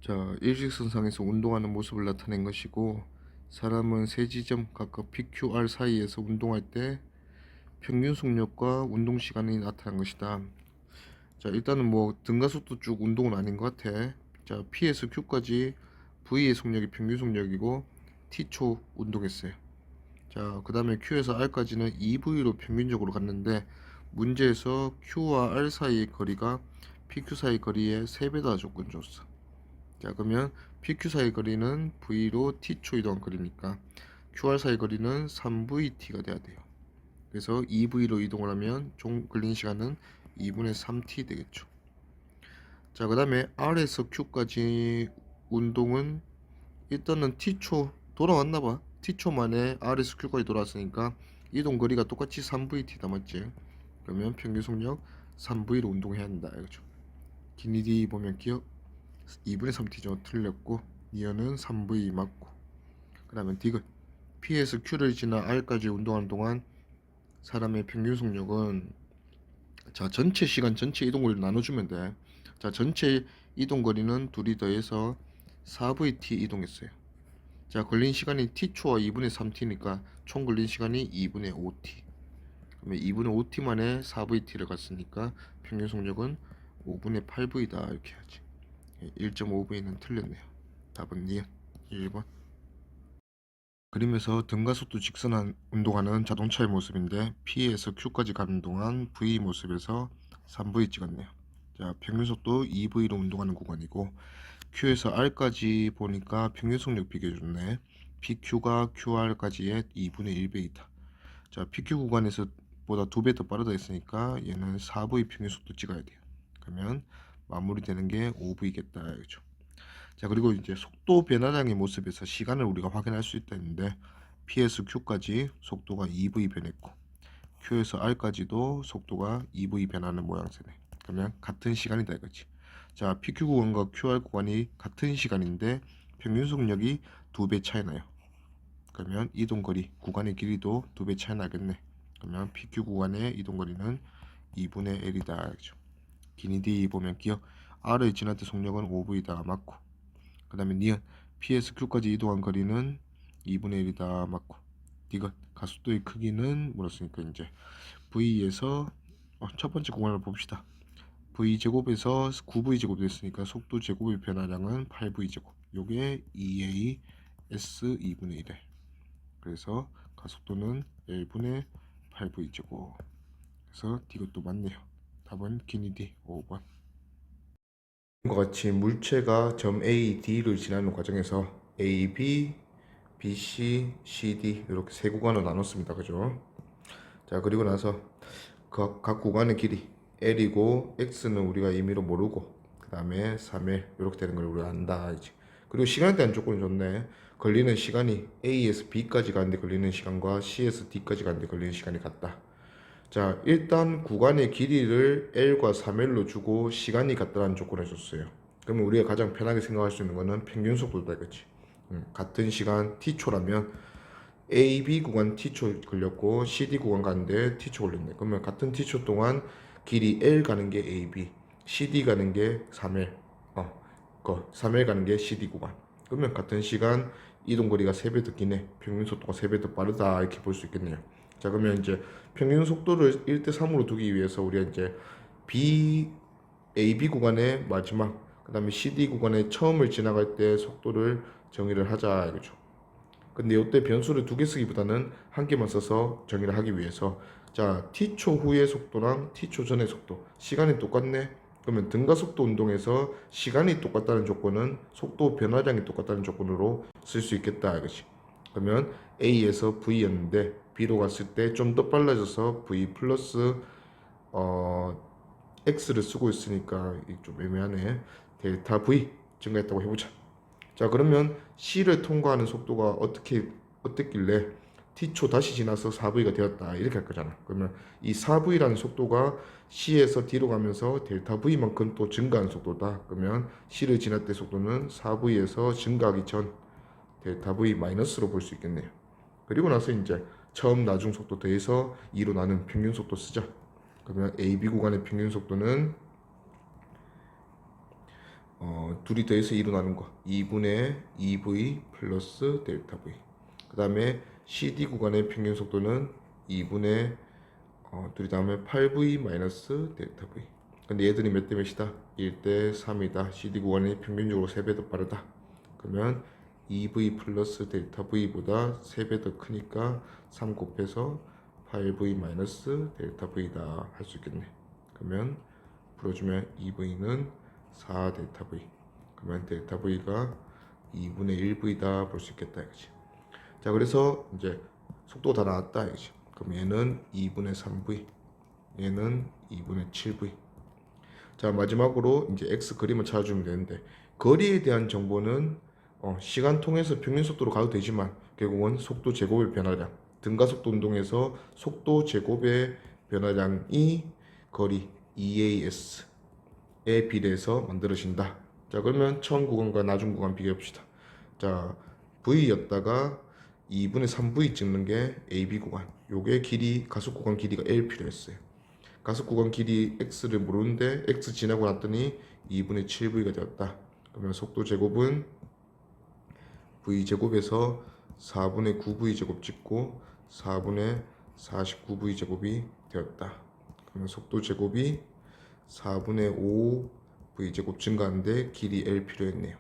자, 일직선상에서 운동하는 모습을 나타낸 것이고 사람은 세 지점 각각 PQR 사이에서 운동할 때 평균 속력과 운동 시간이 나타난 것이다. 자, 일단은 뭐 등가속도 쭉 운동은 아닌 것 같아. 자, P에서 Q까지 V의 속력이 평균 속력이고 T초 운동했어요. 자, 그 다음에 Q에서 R까지는 2V로 평균적으로 갔는데 문제에서 Q와 R 사이의 거리가 PQ 사이 거리의 3배다 조건 줬어. 자, 그러면 PQ 사이 거리는 V로 T초 이동한 거리니까 QR 사이 거리는 3VT가 돼야 돼요. 그래서 2V로 이동을 하면 총 걸리는 시간은 2분의 3T 되겠죠. 자, 그 다음에 R에서 Q까지 운동은 일단은 T초 돌아왔나봐. T초 만에 R에서 Q까지 돌아왔으니까 이동 거리가 똑같이 3VT다 맞지? 그러면 평균 속력 3V로 운동해야 한다 이거죠. 기니디 보면 기억 2분의 3T죠. 틀렸고 니은은 3V 맞고 그 다음에 디귿 P에서 Q를 지나 R까지 운동하는 동안 사람의 평균 속력은 자 전체 이동 거리를 나눠주면 돼. 자 전체 이동 거리는 둘이 더해서 4vt 이동했어요. 자, 걸린 시간이 t초와 2분의 3t니까 총 걸린 시간이 2분의 5t. 그러면 2분의 5t 만에 4vt를 갔으니까 평균 속력은 5분의 8v다 이렇게 해야지. 1.5v는 틀렸네요. 답은 니은 1번. 그림에서 등가속도 직선한 운동하는 자동차의 모습인데 P에서 Q까지 가는 동안 V 모습에서 3V 찍었네요. 자, 평균속도 2V로 운동하는 구간이고 Q에서 R까지 보니까 평균속력 비교해줬네. PQ가 QR까지의 2분의 1배이다. 자, PQ 구간에서 보다 2배 더 빠르다 했으니까 얘는 4V 평균속도 찍어야 돼요. 그러면 마무리되는 게 5V겠다 이거죠. 자, 그리고 이제 속도 변화량의 모습에서 시간을 우리가 확인할 수 있다 했는데 P에서 Q까지 속도가 2V 변했고 Q에서 R까지도 속도가 2V 변하는 모양새네. 그러면 같은 시간이다 이거지. 자, PQ 구간과 QR 구간이 같은 시간인데 평균 속력이 2배 차이 나요. 그러면 이동거리, 구간의 길이도 2배 차이 나겠네. 그러면 PQ 구간의 이동거리는 2분의 L이다 이거죠. 기니 D 보면 기억 R의 지날 때 속력은 5V다 맞고, 그 다음에 니은 P에서 Q까지 이동한 거리는 2분의 1이다 맞고, 디귿 가속도의 크기는 물었으니까 이제 V에서 첫 번째 구간을 봅시다. V제곱에서 9V제곱 됐으니까 속도 제곱의 변화량은 8V제곱, 요게 2A S 2분의 1에, 그래서 가속도는 1분의 8V제곱. 그래서 디귿도 맞네요. 답은 기니 D 5번. 과 같이 물체가 점 A, D를 지나는 과정에서 A, B, B, C, C, D 이렇게 세 구간으로 나눴습니다. 그죠? 자, 그리고 나서 각 구간의 길이 L이고 X는 우리가 임의로 모르고 그 다음에 3L 이렇게 되는 걸 우리가 안다 이제. 그리고 시간에 대한 조건이 좋네. 걸리는 시간이 A에서 B까지 가는데 걸리는 시간과 C에서 D까지 가는데 걸리는 시간이 같다. 자, 일단 구간의 길이를 L과 3L로 주고 시간이 같다는 조건을 줬어요. 그러면 우리가 가장 편하게 생각할 수 있는 거는 평균 속도다, 그치? 같은 시간 t초라면 AB 구간 t초 걸렸고 CD 구간 가는데 t초 걸렸네. 그러면 같은 t초 동안 길이 L 가는 게 AB, CD 가는 게 3L, 3L 가는 게 CD 구간. 그러면 같은 시간 이동거리가 3배 더 기네. 평균 속도가 3배 더 빠르다 이렇게 볼 수 있겠네요. 자, 그러면 이제 평균 속도를 1대3으로 두기 위해서 우리가 이제 AB 구간의 마지막, 그 다음에 CD 구간의 처음을 지나갈 때 속도를 정의를 하자 이거죠. 근데 이때 변수를 두 개 쓰기보다는 한 개만 써서 정의를 하기 위해서, 자, t초 후의 속도랑 t초 전의 속도 시간이 똑같네. 그러면 등가속도 운동에서 시간이 똑같다는 조건은 속도 변화량이 똑같다는 조건으로 쓸 수 있겠다 이것이. 그러면 A에서 V였는데 B로 갔을 때 좀 더 빨라져서 V 플러스 X를 쓰고 있으니까 좀 애매하네. 델타 V 증가했다고 해보자. 자, 그러면 C를 통과하는 속도가 어땠길래 T초 다시 지나서 4V가 되었다 이렇게 할 거잖아. 그러면 이 4V라는 속도가 C에서 D로 가면서 델타 V만큼 또 증가하는 속도다. 그러면 C를 지날 때 속도는 4V에서 증가하기 전 델타 V 마이너스로 볼 수 있겠네요. 그리고 나서 이제 처음 나중 속도 더해서 2로 나눈 평균 속도 쓰자. 그러면 AB 구간의 평균 속도는 둘이 더해서 2로 나눈 거 2분의 2V 플러스 델타 V. 그 다음에 CD 구간의 평균 속도는 2분의 둘이 다음에 8V 마이너스 델타 V. 근데 얘들이 몇 대 몇이다? 1대 3이다. CD 구간이 평균적으로 3배 더 빠르다. 그러면 2V 플러스 델타 V보다 3배 더 크니까 3 곱해서 8V 마이너스 델타 V다 할 수 있겠네. 그러면 풀어주면 2V는 4 델타 V. 그러면 델타 V가 2분의 1V다 볼 수 있겠다 이거지. 자, 그래서 이제 속도가 다 나왔다 이거지. 그럼 얘는 2분의 3V, 얘는 2분의 7V. 자, 마지막으로 이제 X 그림을 찾아주면 되는데, 거리에 대한 정보는 시간 통해서 평균 속도로 가도 되지만 결국은 속도 제곱의 변화량, 등가속도 운동에서 속도 제곱의 변화량이 거리 EAS에 비례해서 만들어진다. 자, 그러면 처음 구간과 나중 구간 비교해 봅시다. 자, V였다가 2분의 3V 찍는 게 AB 구간. 요게 길이, 가속 구간 길이가 L 필요했어요. 가속 구간 길이 X를 모르는데 X 지나고 났더니 2분의 7V가 되었다. 그러면 속도 제곱은 v제곱에서 4분의 9v제곱 찍고 4분의 49v제곱이 되었다. 그러면 속도 제곱이 4분의 5v제곱 증가하는데 길이 L 필요했네요.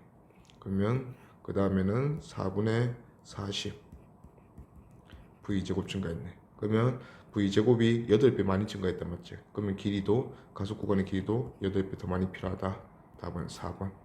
그러면 그 다음에는 4분의 40 v제곱 증가했네. 그러면 v제곱이 8배 많이 증가했단 맞지? 그러면 길이도 가속 구간의 길이도 8배 더 많이 필요하다. 답은 4번.